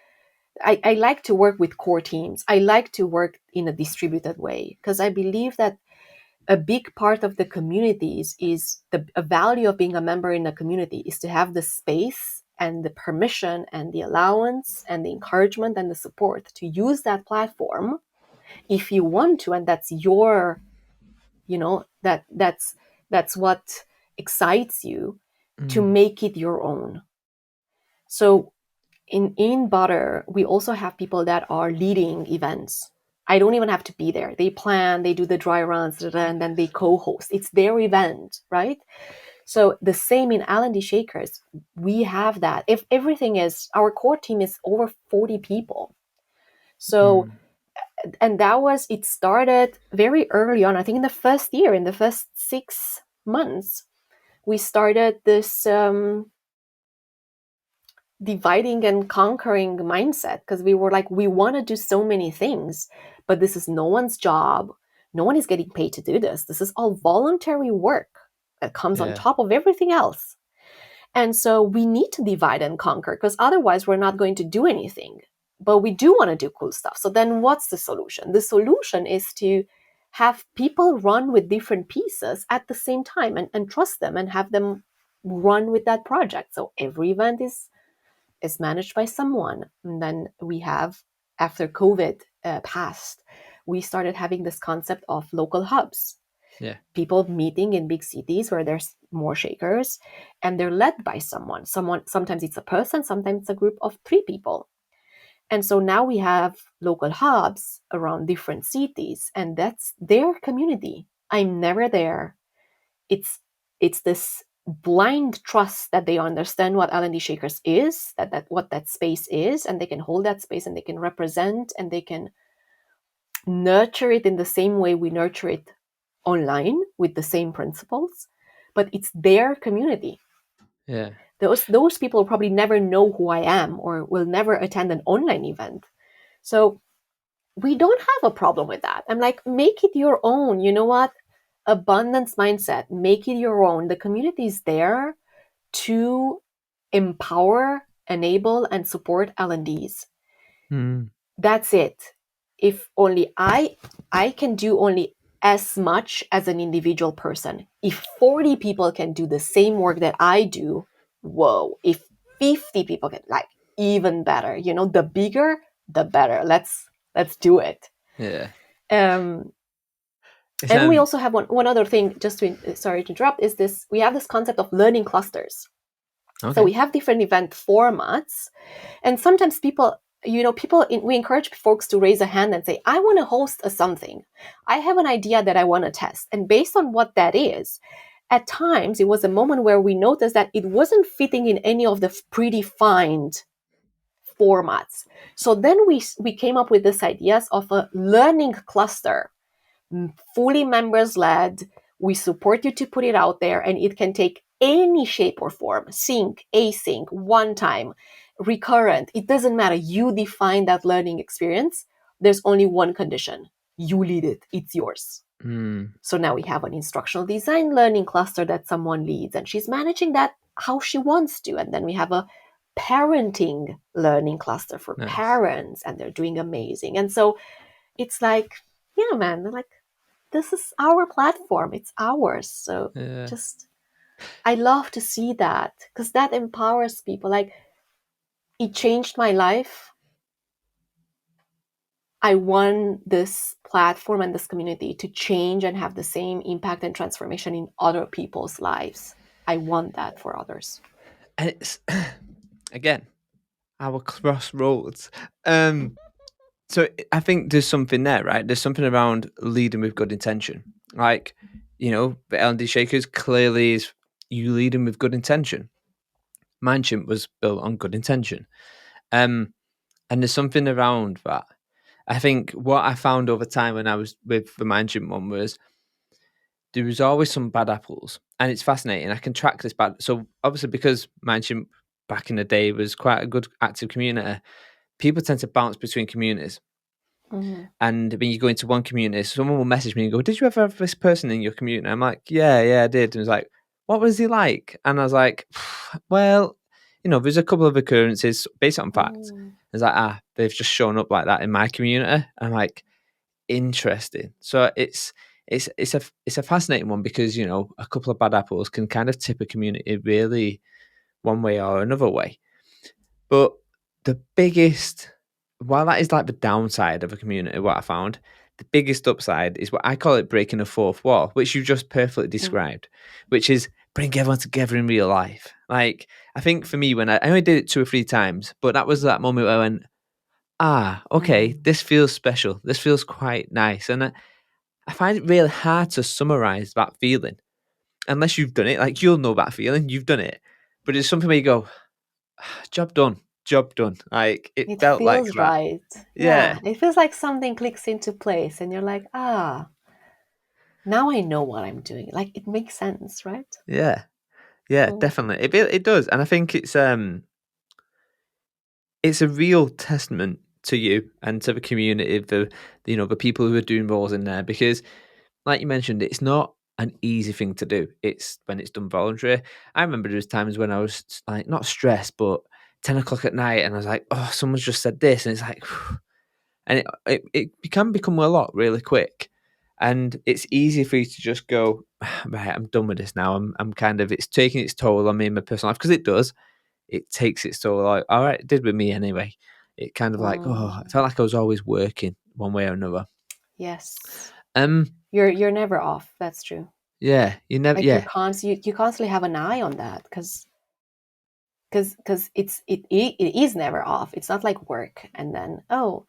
I like to work with core teams. I like to work in a distributed way because I believe that a big part of the communities is a value of being a member in a community is to have the space and the permission and the allowance and the encouragement and the support to use that platform if you want to, and that's your, that's what excites you, to Mm. make it your own. So in butter we also have people that are leading events. I don't even have to be there. They plan, they do the dry runs, and then they co-host. It's their event, right? So the same in L&D Shakers, we have that. If everything is, our core team is over 40 people. So, Mm. and it started very early on. I think in the first year, in the first 6 months, we started this dividing and conquering mindset, because we were like, we want to do so many things, but this is no one's job. No one is getting paid to do this. This is all voluntary work that comes on Yeah. top of everything else. And so we need to divide and conquer, because otherwise we're not going to do anything. But we do want to do cool stuff. So then what's the solution? The solution is to have people run with different pieces at the same time, and trust them and have them run with that project. So every event is managed by someone. And then we have, after COVID passed, we started having this concept of local hubs. Yeah. People meeting in big cities where there's more shakers, and they're led by someone. Sometimes it's a person, sometimes it's a group of 3 people. And so now we have local hubs around different cities, and that's their community. I'm never there. It's this blind trust that they understand what L&D Shakers is, that what that space is, and they can hold that space, and they can represent, and they can nurture it in the same way we nurture it online with the same principles. But it's their community. Yeah. Those people probably never know who I am or will never attend an online event. So we don't have a problem with that. I'm like, make it your own. You know what? Abundance mindset, make it your own. The community is there to empower, enable, and support L&Ds. Mm. That's it. If only I can do only as much as an individual person. If 40 people can do the same work that I do, whoa. If 50 people can, like, even better. The bigger, the better. Let's do it. Yeah. Um, It's and we also have one other thing, just to, sorry to interrupt, is this: we have this concept of learning clusters. So okay. we have different event formats, and sometimes we encourage folks to raise a hand and say, I want to host something. I have an idea that I want to test. And based on what that is, at times it was a moment where we noticed that it wasn't fitting in any of the predefined formats. So then we came up with this ideas of a learning cluster, fully members led. We support you to put it out there, and it can take any shape or form: sync, async, one time, recurrent. It doesn't matter. You define that learning experience. There's only one condition: you lead it. It's yours. Mm. So now we have an instructional design learning cluster that someone leads, and she's managing that how she wants to. And then we have a parenting learning cluster for Nice. parents, and they're doing amazing. And so it's like, yeah, man, they're like, this is our platform, it's ours. So Yeah. just, I love to see that because that empowers people. Like, it changed my life. I want this platform and this community to change and have the same impact and transformation in other people's lives. I want that for others. And it's again our crossroads. Um, so I think there's something there, right? There's something around leading with good intention. Like, the L&D Shakers clearly is you leading with good intention. Mindship was built on good intention. Um, and there's something around that. I think what I found over time when I was with the Mindship one was there was always some bad apples, and it's fascinating. I can track this bad. So obviously, because Mindship back in the day was quite a good active community, people tend to bounce between communities. Mm-hmm. And when you go into one community, someone will message me and go, "Did you ever have this person in your community?" I'm like, "Yeah, I did." And it's like, "What was he like?" And I was like, "Well, there's a couple of occurrences based on facts." Mm. It's like, they've just shown up like that in my community. And I'm like, interesting. So it's a fascinating one because a couple of bad apples can kind of tip a community really one way or another way. But the biggest, while that is like the downside of a community, what I found, the biggest upside is what I call it breaking a fourth wall, which you just perfectly Mm. described, which is bring everyone together in real life. Like, I think for me, when I only did it 2 or 3 times, but that was that moment where I went, okay, Mm. this feels special. This feels quite nice. And I find it really hard to summarize that feeling unless you've done it. Like, you'll know that feeling, you've done it. But it's something where you go, job done, job done. Like, it It felt like feels that. right. Yeah, Yeah, it feels like something clicks into place, and you're like, now I know what I'm doing. Like, it makes sense, right? yeah, yeah, Mm. definitely. It does, and I think it's a real testament to you and to the community, the people who are doing roles in there, because, like you mentioned, it's not an easy thing to do. It's when it's done voluntary. I remember there was times when I was like not stressed, but 10 o'clock at night, and I was like, oh, someone's just said this, and it's like, and it can become a lot really quick, and it's easy for you to just go, right, I'm done with this now. I'm kind of, it's taking its toll on me in my personal life, because it does. It takes its toll. Like, all right, it did with me anyway. It kind of like, oh, I Mm. felt like I was always working one way or another. Yes, Um, you're never off. That's true. yeah, you never, Like, yeah, you constantly have an eye on that because it is never off. It's not like work and then, oh,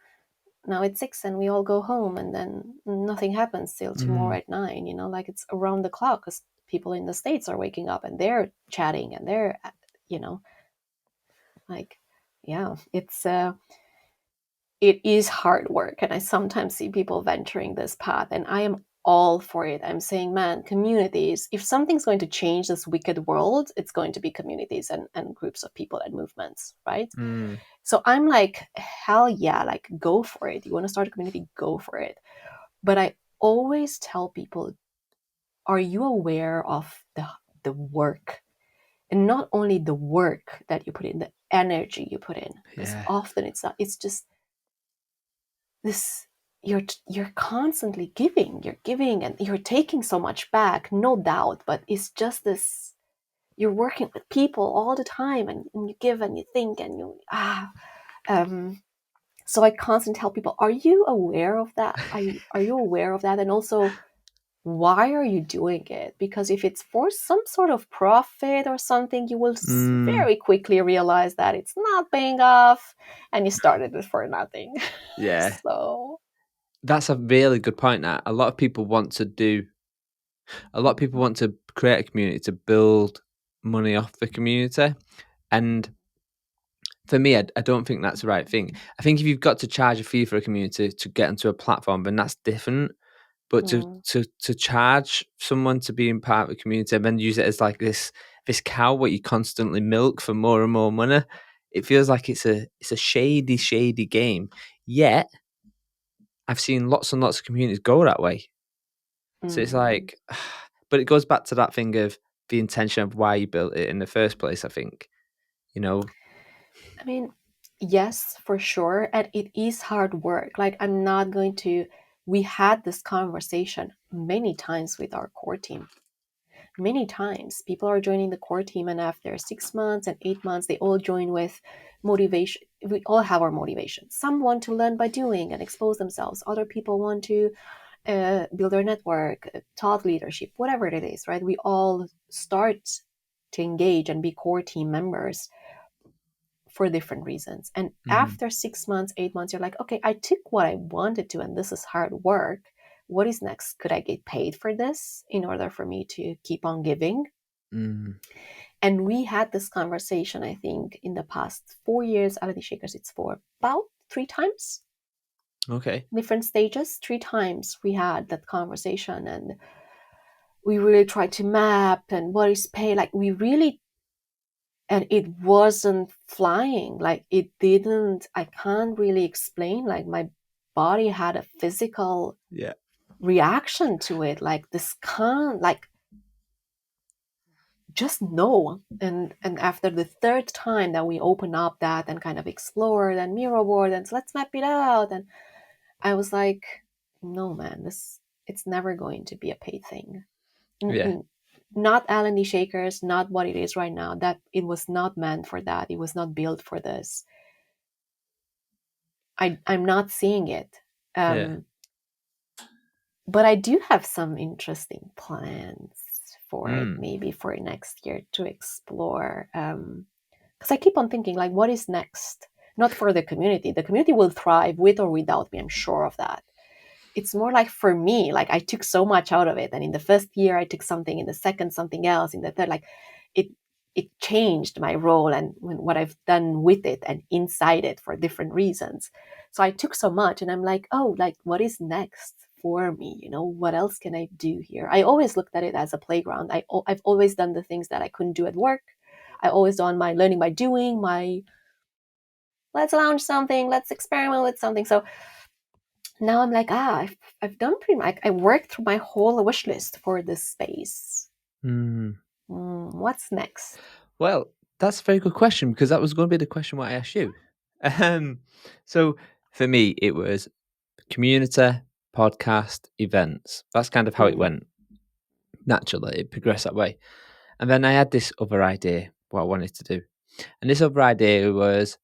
now it's 6 and we all go home, and then nothing happens till tomorrow mm, at 9. Like, it's around the clock because people in the States are waking up and they're chatting and they're, you know like, yeah, it is hard work, and I sometimes see people venturing this path, and I am all for it. I'm saying, man, communities, if something's going to change this wicked world, it's going to be communities and groups of people and movements, right? mm, So I'm like, hell yeah, like, go for it. You want to start a community, go for it. But I always tell people, are you aware of the work? And not only the work that you put in, the energy you put in, because yeah, often it's not, it's just this, you're constantly giving, you're giving, and you're taking so much back, no doubt, but it's just this, you're working with people all the time, and you give and you think and you um so I constantly tell people, are you aware of that? Are you aware of that? And also, why are you doing it? Because if it's for some sort of profit or something, you will mm, very quickly realize that it's not paying off and you started it for nothing. yeah. So, That's a really good point. That a lot of people want to create a community to build money off the community, and for me, I don't think that's the right thing. I think if you've got to charge a fee for a community to get onto a platform, then that's different. But to mm, to to charge someone to be in part of a community and then use it as like this cow what you constantly milk for more and more money, it feels like it's a shady game. Yet I've seen lots and lots of communities go that way. So it's Mm. like, but it goes back to that thing of the intention of why you built it in the first place, I think, you know. I mean, yes, for sure. And it is hard work. Like, I'm not going to, we had this conversation many times with our core team. Many times people are joining the core team, and after 6 months and 8 months, they all join with motivation. We all have our motivation. Some want to learn by doing and expose themselves. Other people want to build their network, thought leadership, whatever it is, right? We all start to engage and be core team members for different reasons. And Mm, after 6 months, 8 months, you're like, okay, I took what I wanted to, and this is hard work. What is next? Could I get paid for this in order for me to keep on giving? mm, And we had this conversation, I think, in the past 4 years. Already Shakers, it's for about 3 times, okay. different stages. 3 times we had that conversation, and we really tried to map and what is pay. Like, we really, and it wasn't flying. Like, it didn't, I can't really explain. Like, my body had a physical Yeah. reaction to it. Like, this can't, like, just no. And after the third time that we open up that and kind of explore that mirror board and so let's map it out, and I was like, no man, this, it's never going to be a paid thing. Yeah. Not L&D Shakers, not what it is right now. That it was not meant for that. It was not built for this. I'm not seeing it. Yeah. um but I do have some interesting plans for it, Mm, maybe for next year to explore. Because I keep on thinking, like, what is next? Not for the community. The community will thrive with or without me. I'm sure of that. It's more like for me, like, I took so much out of it. And in the first year, I took something. In the second, something else. In the third, like, it it changed my role and what I've done with it and inside it for different reasons. So I took so much, and I'm like, oh, like, what is next for me? What else can I do here? I always looked at it as a playground. I've always done the things that I couldn't do at work. I always done my learning by doing, my let's launch something, let's experiment with something. So now I'm like, I've done pretty much, I worked through my whole wish list for this space. mm. What's next? Well, that's a very good question because that was going to be the question what I asked you. Um, so for me, it was community, podcast, events. That's kind of how it Mm. went naturally. It progressed that way. And then I had this other idea, what I wanted to do. And this other idea was,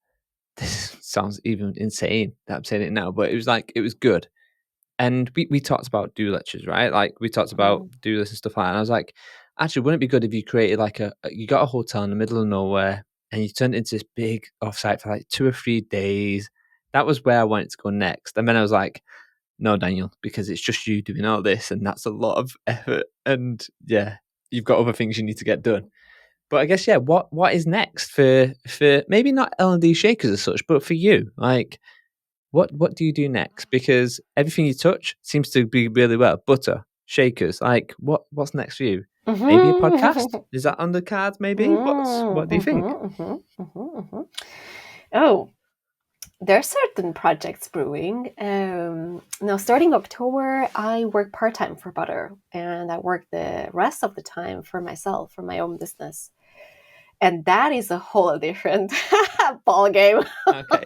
this sounds even insane that I'm saying it now, but it was like, it was good. And we talked about do lectures, right? Like we talked about Mm. do this and stuff like that. And I was like, actually, wouldn't it be good if you created like you got a hotel in the middle of nowhere and you turned it into this big offsite for like 2 or 3 days. That was where I wanted to go next. And then I was like, no, Daniel, because it's just you doing all this and that's a lot of effort. And yeah, you've got other things you need to get done. But I guess, yeah, what is next for maybe not L&D Shakers as such, but for you? Like, what do you do next? Because everything you touch seems to be really well. Butter, shakers, like what's next for you? Maybe a podcast? Mm-hmm. Is that on the cards? Maybe. What do you think? Mm-hmm. Mm-hmm. Mm-hmm. Oh, there are certain projects brewing. Now, starting October, I work part time for Butter, and I work the rest of the time for myself, for my own business. And that is a whole different ball game. Okay.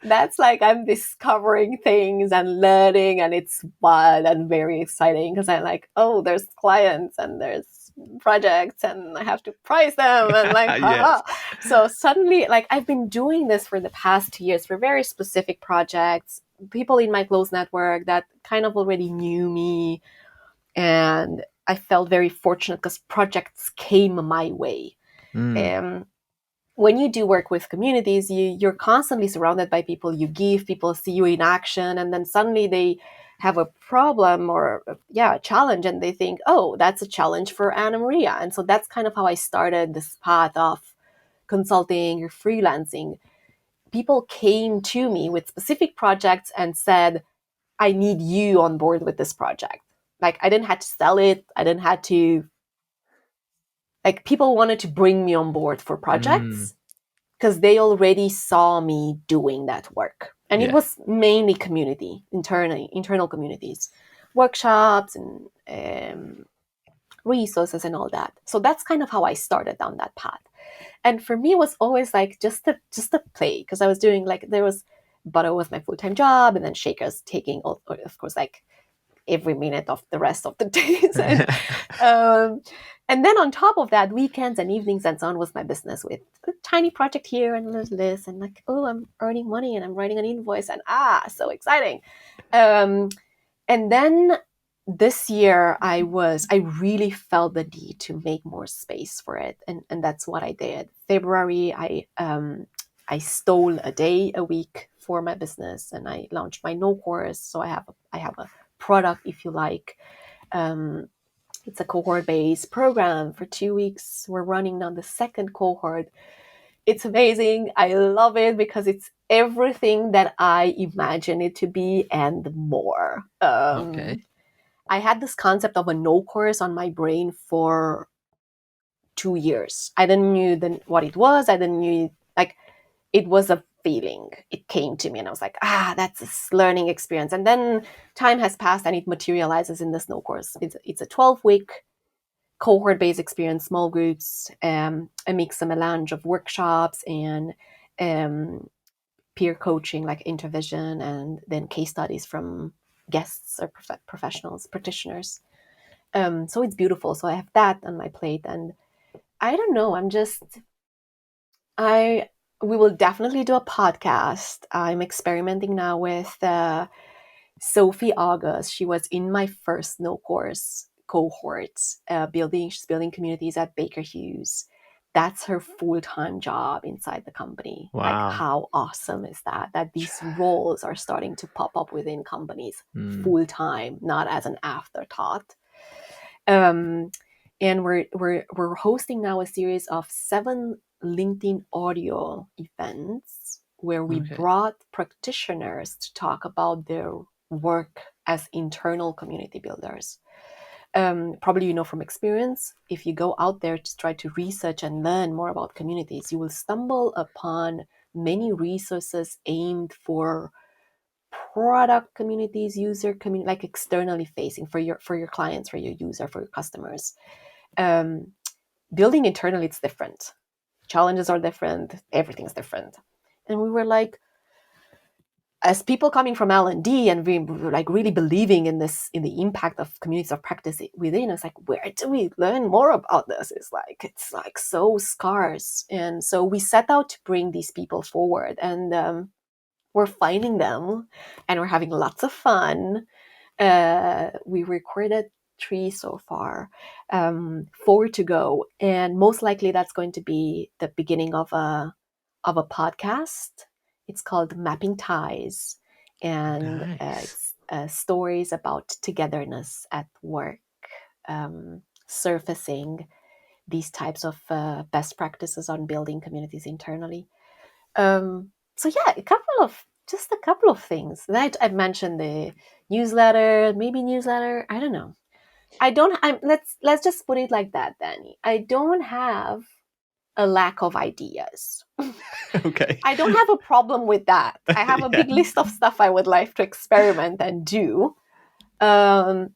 That's like I'm discovering things and learning, and it's wild and very exciting because I'm like, oh, there's clients and there's projects, and I have to price them, and like, Yes. haha. So suddenly, like, I've been doing this for the past 2 years for very specific projects, people in my close network that kind of already knew me, and I felt very fortunate because projects came my way. Mm, Um, when you do work with communities, you're constantly surrounded by people. You give, people see you in action, and then suddenly they have a problem or a challenge, and they think, oh, that's a challenge for Anamaria. And so that's kind of how I started this path of consulting or freelancing. People came to me with specific projects and said, I need you on board with this project. Like, I didn't have to sell it. I didn't have to, like, people wanted to bring me on board for mm, projects because they already saw me doing that work. And it yeah. was mainly community, internal communities. workshops and resources and all that. So that's kind of how I started down that path. And for me, it was always like just to play, because I was doing like there was butter was my full-time job, and then Shakers taking, of course, like every minute of the rest of the days. Um, and then on top of that, weekends and evenings and so on was my business, with a tiny project here and this, and like, oh, I'm earning money and I'm writing an invoice, and so exciting. And then this year I really felt the need to make more space for it, and that's what I did. February, I stole a day a week for my business, and I launched my no course. So I have a product, if you like. It's a cohort-based program for 2 weeks. We're running now the second cohort. It's amazing. I love it because it's everything that I imagine it to be and more. Okay. I had this concept of a no course on my brain for 2 years. I didn't knew what it was. I didn't knew, like, it was a feeling. It came to me and I was like, that's a learning experience. And then time has passed and it materializes in this no course. It's a 12-week cohort-based experience, small groups, a mix, a melange of workshops and peer coaching, like intervision, and then case studies from guests or professionals, practitioners. So it's beautiful. So I have that on my plate, and I don't know. We will definitely do a podcast. I'm experimenting now with Sophie August. She was in my first no course cohort, she's building communities at Baker Hughes. That's her full-time job inside the company. Like, Wow. how awesome is that? That these roles are starting to pop up within companies full-time, not as an afterthought. And we're hosting now a series of 7 LinkedIn audio events where we brought practitioners to talk about their work as internal community builders. Probably you know from experience, if you go out there to try to research and learn more about communities, you will stumble upon many resources aimed for product communities, user community, like externally facing for your clients, for your user, for your customers. Building internally, it's different. Challenges are different. Everything's different. And we were like, as people coming from L&D, and we were like really believing in the impact of communities of practice within us, like, where do we learn more about this? It's like so scarce. And so we set out to bring these people forward, and we're finding them, and we're having lots of fun. We recorded 3 so far, 4 to go, and most likely that's going to be the beginning of a podcast. It's called Mapping Ties, and Nice. it's stories about togetherness at work, surfacing these types of best practices on building communities internally. So yeah, just a couple of things. That I mentioned the newsletter, maybe newsletter. I don't know. Let's just put it like that, Danny. I don't have a lack of ideas. Okay. I don't have a problem with that. I have a big list of stuff I would like to experiment and do. I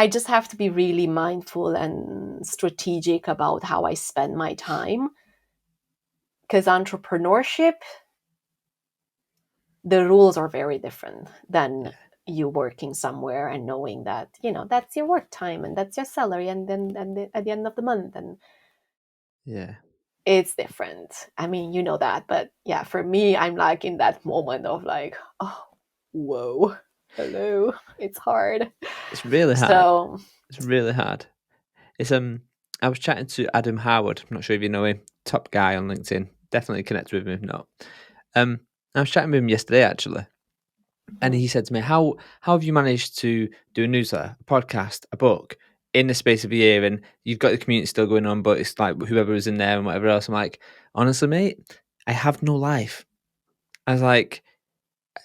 just have to be really mindful and strategic about how I spend my time. Because entrepreneurship, the rules are very different than you working somewhere and knowing that, that's your work time and that's your salary, and then at the end of the month, and it's different. I mean, you know that, but yeah, for me, I'm like in that moment of like, oh, whoa, hello, it's hard. It's really hard. So It's really hard. It's I was chatting to Adam Howard. I'm not sure if you know him. Top guy on LinkedIn. Definitely connect with him if not. I was chatting with him yesterday actually, and he said to me, "How have you managed to do a newsletter, a podcast, a book in the space of a year, and you've got the community still going on, but it's like whoever is in there and whatever else?" I'm like, honestly, mate, I have no life. I was like,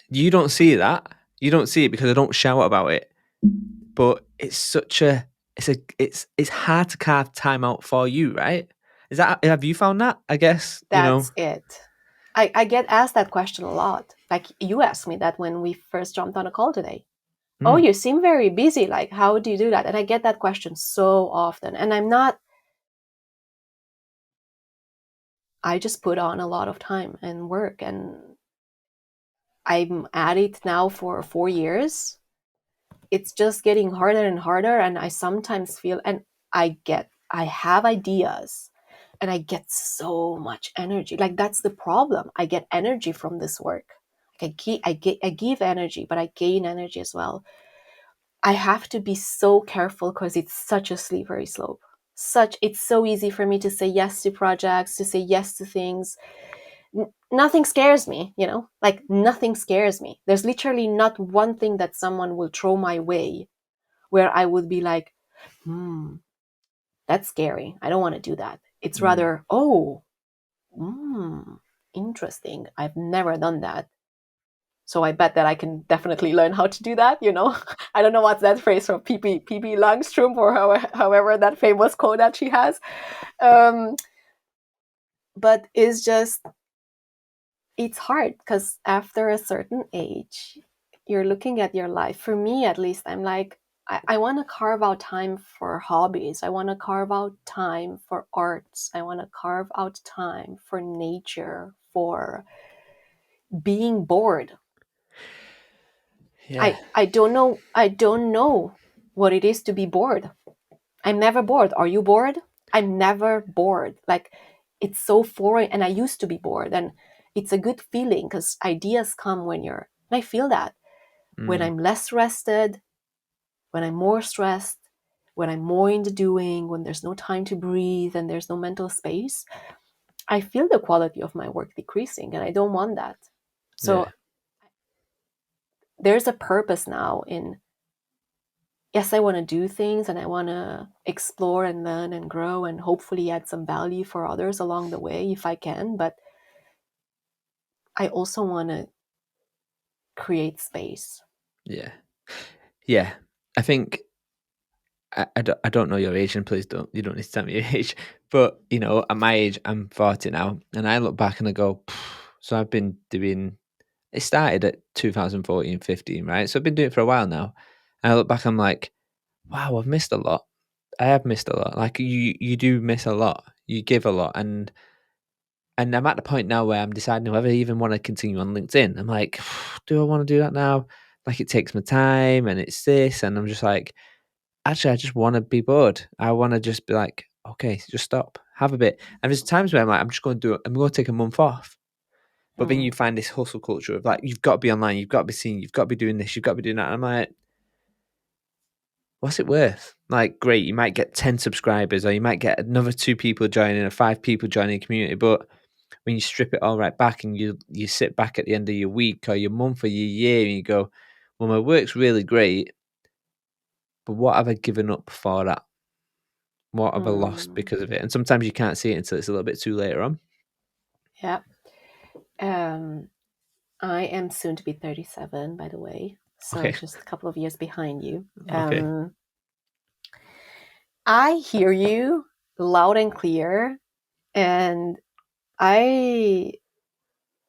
you don't see that. You don't see it because I don't shout about it. But it's such a it's hard to carve time out for you, right? Is that, have you found that? I guess, that's it. I get asked that question a lot. Like, you asked me that when we first jumped on a call today. oh, Mm. you seem very busy. Like, how do you do that? And I get that question so often. And I just put on a lot of time and work, and I'm at it now for 4 years. It's just getting harder and harder. And I sometimes feel, and I have ideas and I get so much energy. Like, that's the problem. I get energy from this work. I give energy, but I gain energy as well. I have to be so careful because it's such a slippery slope. It's so easy for me to say yes to projects, to say yes to things. Nothing scares me, like nothing scares me. There's literally not one thing that someone will throw my way where I would be like, that's scary. I don't want to do that. It's Mm. rather, oh, interesting. I've never done that. So I bet that I can definitely learn how to do that, I don't know what's that phrase from Pippi Langstrom, or however that famous quote that she has. Um, but it's hard because after a certain age, you're looking at your life. For me, at least, I'm like, I want to carve out time for hobbies. I want to carve out time for arts. I want to carve out time for nature, for being bored. Yeah. I don't know what it is to be bored. I'm never bored. Are you bored? I'm never bored. Like, it's so foreign, and I used to be bored, and it's a good feeling because ideas come and I feel that when Mm. I'm less rested, when I'm more stressed, when I'm more in the doing, when there's no time to breathe and there's no mental space, I feel the quality of my work decreasing, and I don't want that. Yeah. So there's a purpose now in, yes, I want to do things and I want to explore and learn and grow and hopefully add some value for others along the way if I can. But I also want to create space. Yeah. Yeah. I think I don't know your age, and please don't, you don't need to tell me your age. But at my age, I'm 40 now, and I look back and I go, so I've been doing. It started at 2014, 15, right? So I've been doing it for a while now. And I look back, I'm like, wow, I've missed a lot. I have missed a lot. Like you do miss a lot. You give a lot, and I'm at the point now where I'm deciding whether I even want to continue on LinkedIn. I'm like, do I want to do that now? Like, it takes my time, and it's this, and I'm just like, actually, I just want to be bored. I want to just be like, okay, just stop, have a bit. And there's times where I'm like, I'm just going to do it. I'm going to take a month off. But then you Mm, find this hustle culture of like, you've got to be online, you've got to be seen, you've got to be doing this, you've got to be doing that. And I'm like, what's it worth? Like, great, you might get 10 subscribers, or you might get another 2 people joining, or 5 people joining the community. But when you strip it all right back, and you sit back at the end of your week or your month or your year, and you go, well, my work's really great, but what have I given up for that? What have I lost mm, because of it? And sometimes you can't see it until it's a little bit too later on. yeah. Um, I am soon to be 37, by the way. So Okay. just a couple of years behind you. Okay. I hear you loud and clear. And I,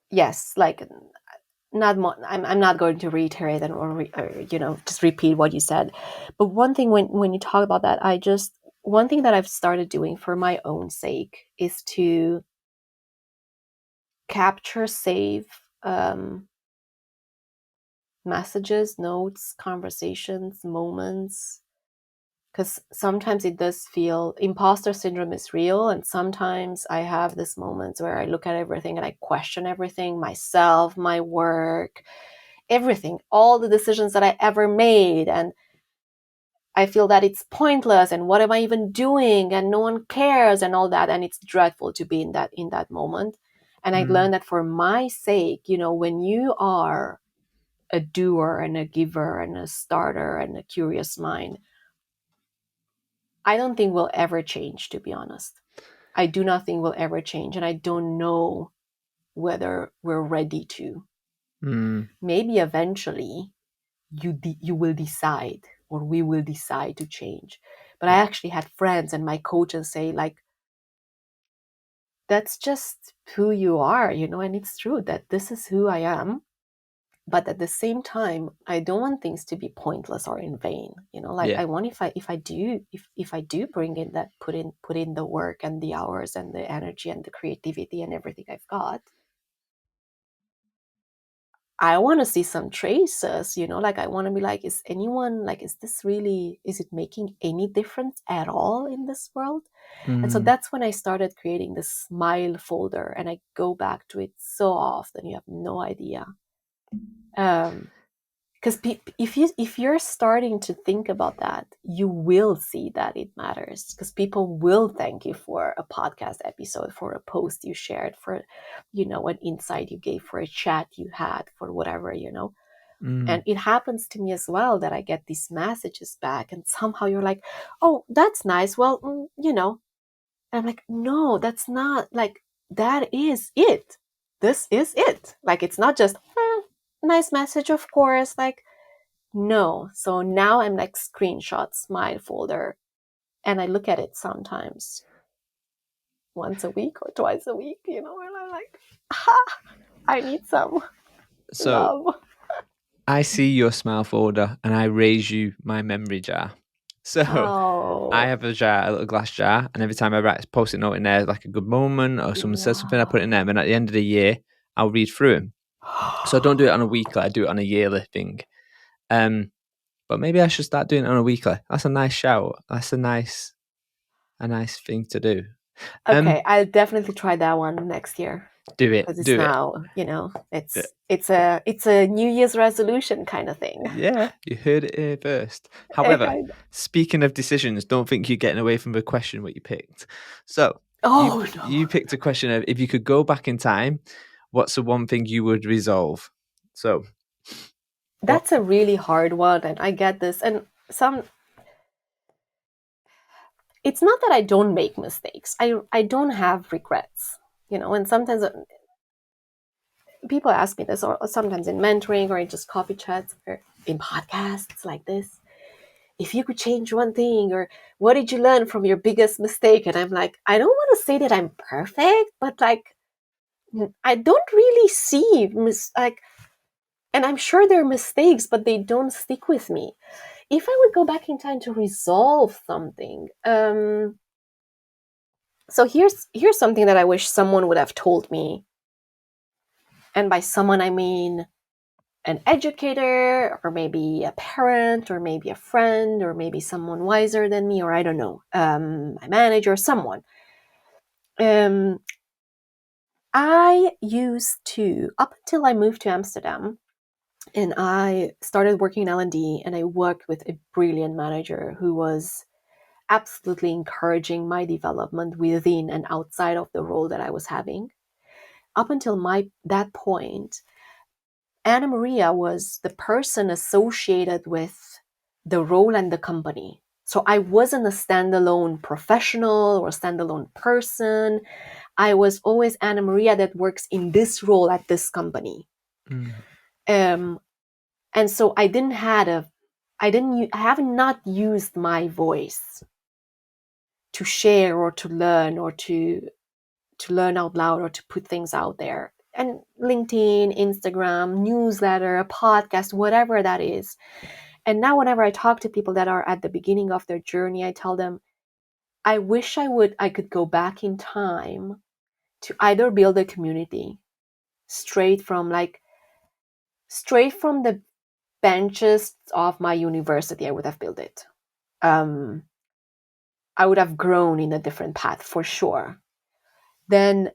yes, like, I'm not going to reiterate and or just repeat what you said. But one thing, when you talk about that, one thing that I've started doing for my own sake is to capture, save messages, notes, conversations, moments, because sometimes it does feel imposter syndrome is real, and sometimes I have this moments where I look at everything and I question everything, myself, my work, everything, all the decisions that I ever made, and I feel that it's pointless and what am I even doing and no one cares and all that, and it's dreadful to be in that moment. And I Mm. learned that for my sake, when you are a doer and a giver and a starter and a curious mind, I don't think we'll ever change, to be honest. I do not think we'll ever change, and I don't know whether we're ready to. Mm. Maybe eventually you will decide, or we will decide to change. But I Yeah. actually had friends and my coaches say, like, that's just who you are, and it's true that this is who I am. But at the same time, I don't want things to be pointless or in vain. Like Yeah. I want, if I do bring in that, put in the work and the hours and the energy and the creativity and everything I've got, I want to see some traces, like I want to be like, is anyone like, is this really, is it making any difference at all in this world? And so Mm. that's when I started creating this smile folder, and I go back to it so often, you have no idea. Because if you're starting to think about that, you will see that it matters, because people will thank you for a podcast episode, for a post you shared, for an insight you gave, for a chat you had, for whatever. Mm. And it happens to me as well that I get these messages back, and somehow you're like, oh, that's nice, well, and I'm like, no, that's not, like, that is it. This is it. Like, it's not just nice message, of course, like, no. So now I'm like, screenshots my folder, and I look at it sometimes once a week or twice a week, and I'm like, I need some So love. I see your smile folder and I raise you my memory jar. So I Oh, have a jar, a little glass jar, and every time I write a post-it note in there, like a good moment or someone says something, I put it in wow. there. And at the end of the year, I'll read through them. So I don't do it on a weekly; I do it on a yearly thing. But maybe I should start doing it on a weekly. That's a nice shout. That's a nice thing to do. Okay, I'll definitely try that one next year, Do it, because it's do it. now, Yeah, it's a New Year's resolution kind of thing. yeah, you heard it here first. Eh, However, kind speaking of decisions, don't think you're getting away from the question what you picked. So Oh no. you picked a question of, if you could go back in time, what's the one thing you would resolve? So what? That's a really hard one, and I get this. And it's not that I don't make mistakes. I don't have regrets. And sometimes people ask me this, or sometimes in mentoring or in just coffee chats or in podcasts like this. If you could change one thing, or what did you learn from your biggest mistake? And I'm like, I don't want to say that I'm perfect, but like, I don't really see like, and I'm sure there are mistakes, but they don't stick with me. If I would go back in time to resolve something, so here's something that I wish someone would have told me, and by someone I mean an educator, or maybe a parent, or maybe a friend, or maybe someone wiser than me, or I don't know, my manager, someone. Um, I used to, up until I moved to Amsterdam, and I started working in L&D, and I worked with a brilliant manager who was absolutely encouraging my development within and outside of the role that I was having. Up until that point, Anamaria was the person associated with the role and the company. So I wasn't a standalone professional or a standalone person. I was always Anamaria that works in this role at this company. Mm. Um, and so I have not used my voice to share or to learn, or to learn out loud, or to put things out there. And LinkedIn, Instagram, newsletter, a podcast, whatever that is. And now whenever I talk to people that are at the beginning of their journey, I tell them, I wish I could go back in time to either build a community straight from the benches of my university. I would have built it. I would have grown in a different path for sure. Then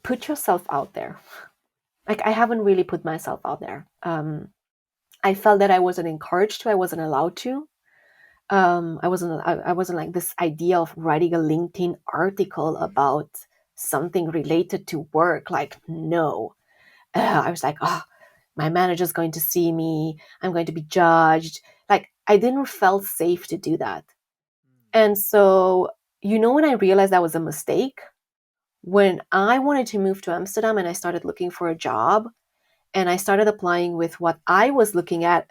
put yourself out there. Like, I haven't really put myself out there. I felt that I wasn't encouraged to. I wasn't allowed to. I wasn't like, this idea of writing a LinkedIn article about something related to work. Like, no. I was like, oh, my manager's going to see me. I'm going to be judged. Like, I didn't feel safe to do that. And so, when I realized that was a mistake, when I wanted to move to Amsterdam and I started looking for a job, and I started applying with what I was looking at,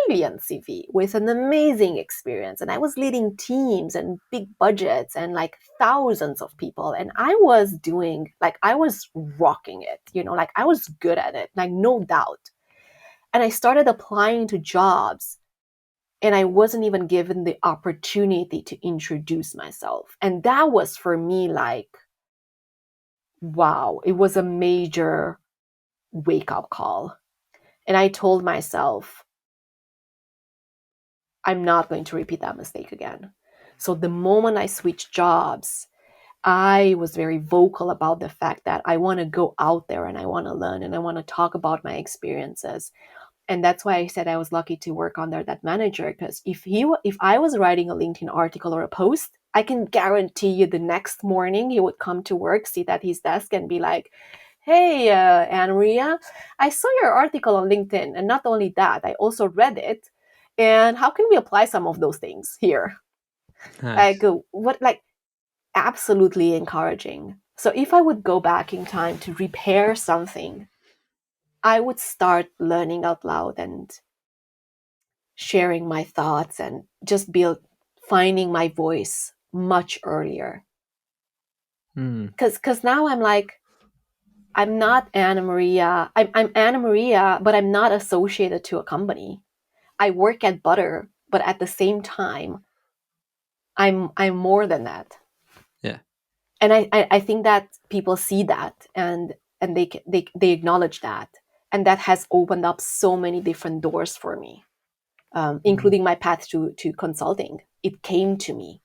brilliant CV with an amazing experience. And I was leading teams and big budgets and like thousands of people. And I was doing, like, I was rocking it, like I was good at it, like, no doubt. And I started applying to jobs and I wasn't even given the opportunity to introduce myself. And that was for me like, wow, it was a major wake up call. And I told myself, I'm not going to repeat that mistake again. So the moment I switched jobs, I was very vocal about the fact that I want to go out there and I want to learn and I want to talk about my experiences. And that's why I said I was lucky to work under that manager, because if I was writing a LinkedIn article or a post, I can guarantee you the next morning he would come to work, sit at his desk and be like, hey, Anamaria, I saw your article on LinkedIn. And not only that, I also read it. And how can we apply some of those things here? Nice. Like, what, like, absolutely encouraging. So if I would go back in time to repair something, I would start learning out loud and sharing my thoughts and just finding my voice much earlier. Because now I'm like, I'm not Anamaria. I'm Anamaria, but I'm not associated to a company. I work at Butter, but at the same time, I'm more than that. Yeah. And I think that people see that and they acknowledge that, and that has opened up so many different doors for me, including my path to consulting. It came to me.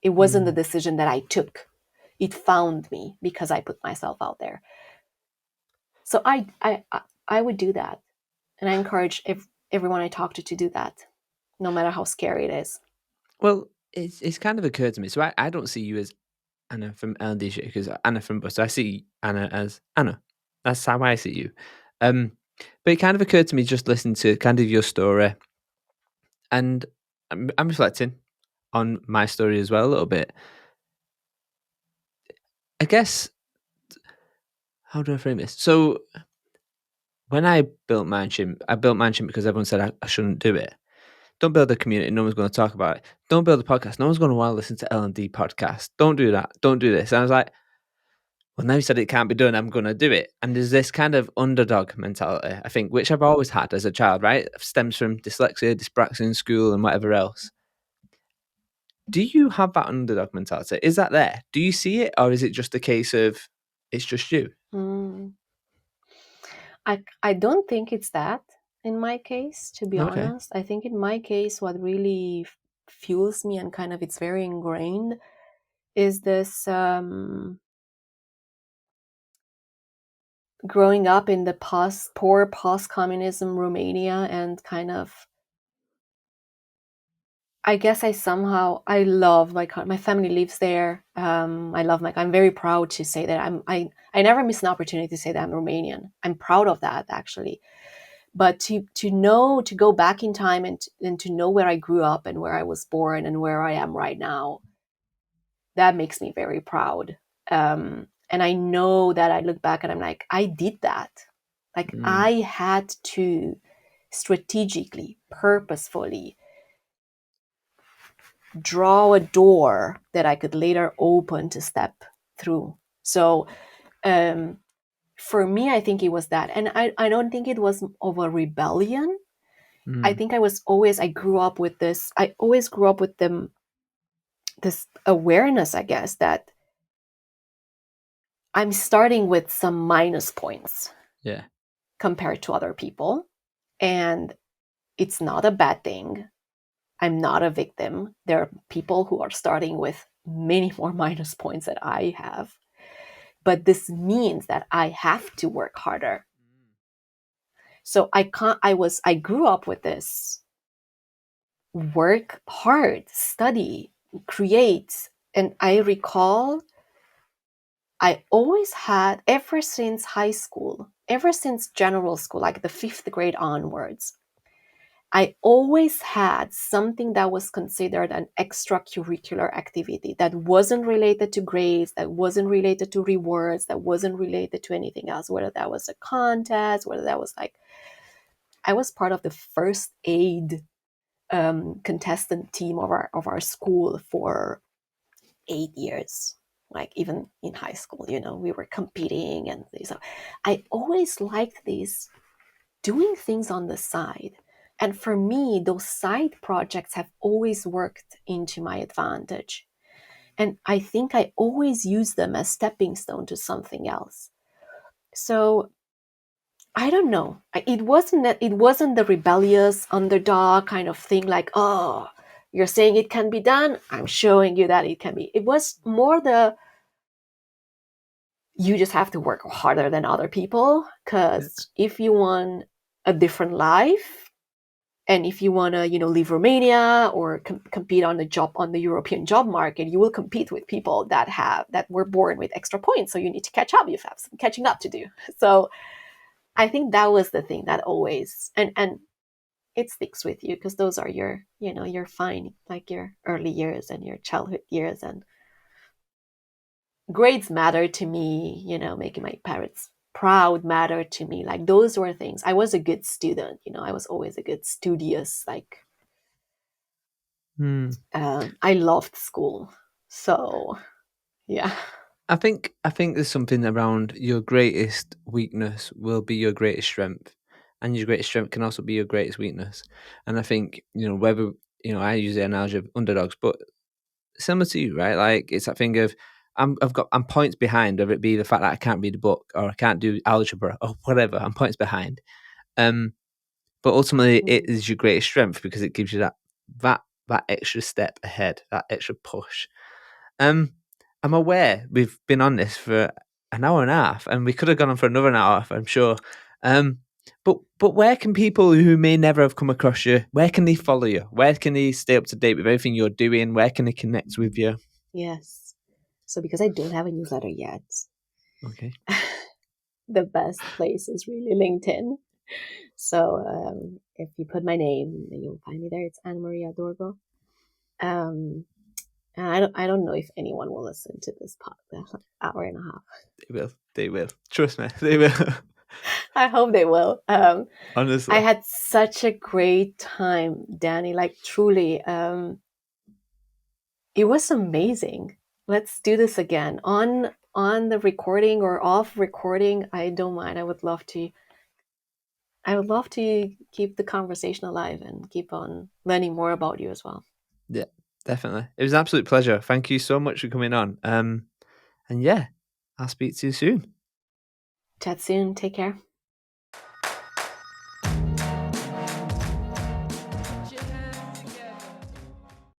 It wasn't a decision that I took. It found me because I put myself out there. So I would do that, and I encourage everyone I talk to do that, no matter how scary it is. Well, it's kind of occurred to me. So I don't see you as Anna from L&D Shakers, Anna from Bus. I see Anna as Anna. That's how I see you. Um, but it kind of occurred to me just listening to kind of your story, and I'm reflecting on my story as well a little bit. I guess, how do I frame this? So when I built Mansion, I built Mansion because everyone said I shouldn't do it. Don't build a community. No one's going to talk about it. Don't build a podcast. No one's going to want to listen to L&D podcast. Don't do that. Don't do this. And I was like, well, now you said it can't be done. I'm going to do it. And there's this kind of underdog mentality, I think, which I've always had as a child, right? It stems from dyslexia, dyspraxia in school and whatever else. Do you have that underdog mentality? Is that there? Do you see it? Or is it just a case of it's just you? Mm. I don't think it's that in my case, to be Okay. honest. I think in my case, what really fuels me and kind of it's very ingrained is this growing up in the poor post-communism Romania, and kind of, I guess I love my family lives there. I'm very proud to say that I never miss an opportunity to say that I'm Romanian. I'm proud of that, actually. But to go back in time and to know where I grew up and where I was born and where I am right now, that makes me very proud. And I know that I look back and I'm like, I did that. Like, Mm, I had to strategically, purposefully draw a door that I could later open to step through. So for me, I think it was that. And I don't think it was of a rebellion. I mm, think I grew up with this. I always grew up with this awareness, I guess, that I'm starting with some minus points yeah. compared to other people. And it's not a bad thing. I'm not a victim. There are people who are starting with many more minus points that I have. But this means that I have to work harder. So I grew up with this: work hard, study, create. And I recall I always had, ever since high school, ever since general school, like the fifth grade onwards, I always had something that was considered an extracurricular activity that wasn't related to grades, that wasn't related to rewards, that wasn't related to anything else, whether that was a contest, whether that was like I was part of the first aid contestant team of our school for 8 years. Like even in high school, we were competing, and so I always liked these doing things on the side. And for me, those side projects have always worked into my advantage. And I think I always use them as stepping stone to something else. So I don't know. It wasn't the rebellious underdog kind of thing, like, oh, you're saying it can be done, I'm showing you that it can be. It was more the, you just have to work harder than other people, Yeah. because if you want a different life, and if you want to leave Romania or compete on the European job market, you will compete with people that were born with extra points, so you need to catch up. You have some catching up to do. So I think that was the thing that always, and it sticks with you, because those are your fine, like your early years and your childhood years. And grades matter to me, making my parents proud matter to me. Like, those were things. I was a good student, I was always a good studious, like, Hmm. I loved school. So yeah. I think there's something around your greatest weakness will be your greatest strength, and your greatest strength can also be your greatest weakness. And I think whether I use the analogy of underdogs, but similar to you, right? Like it's that thing of I'm points behind, whether it be the fact that I can't read a book or I can't do algebra or whatever. I'm points behind. Um, but ultimately, it Mm. is your greatest strength because it gives you that that extra step ahead, that extra push. Um, I'm aware we've been on this for an hour and a half, and we could have gone on for another an hour, I'm sure. Um, but where can people who may never have come across you, where can they follow you? Where can they stay up to date with everything you're doing? Where can they connect with you? Yes. So because I don't have a newsletter yet, Okay, the best place is really LinkedIn. So if you put my name, you'll find me there. It's Anamaria Dorgo. Um, and I don't know if anyone will listen to this podcast hour and a half. they will. They will. Trust me, they will. I hope they will. I Honestly, had such a great time, Danny. Like, truly, it was amazing. Let's do this again on the recording or off recording. I don't mind. I would love to keep the conversation alive and keep on learning more about you as well. yeah, definitely. It was an absolute pleasure. Thank you so much for coming on. And yeah, I'll speak to you soon. Chat soon. Take care.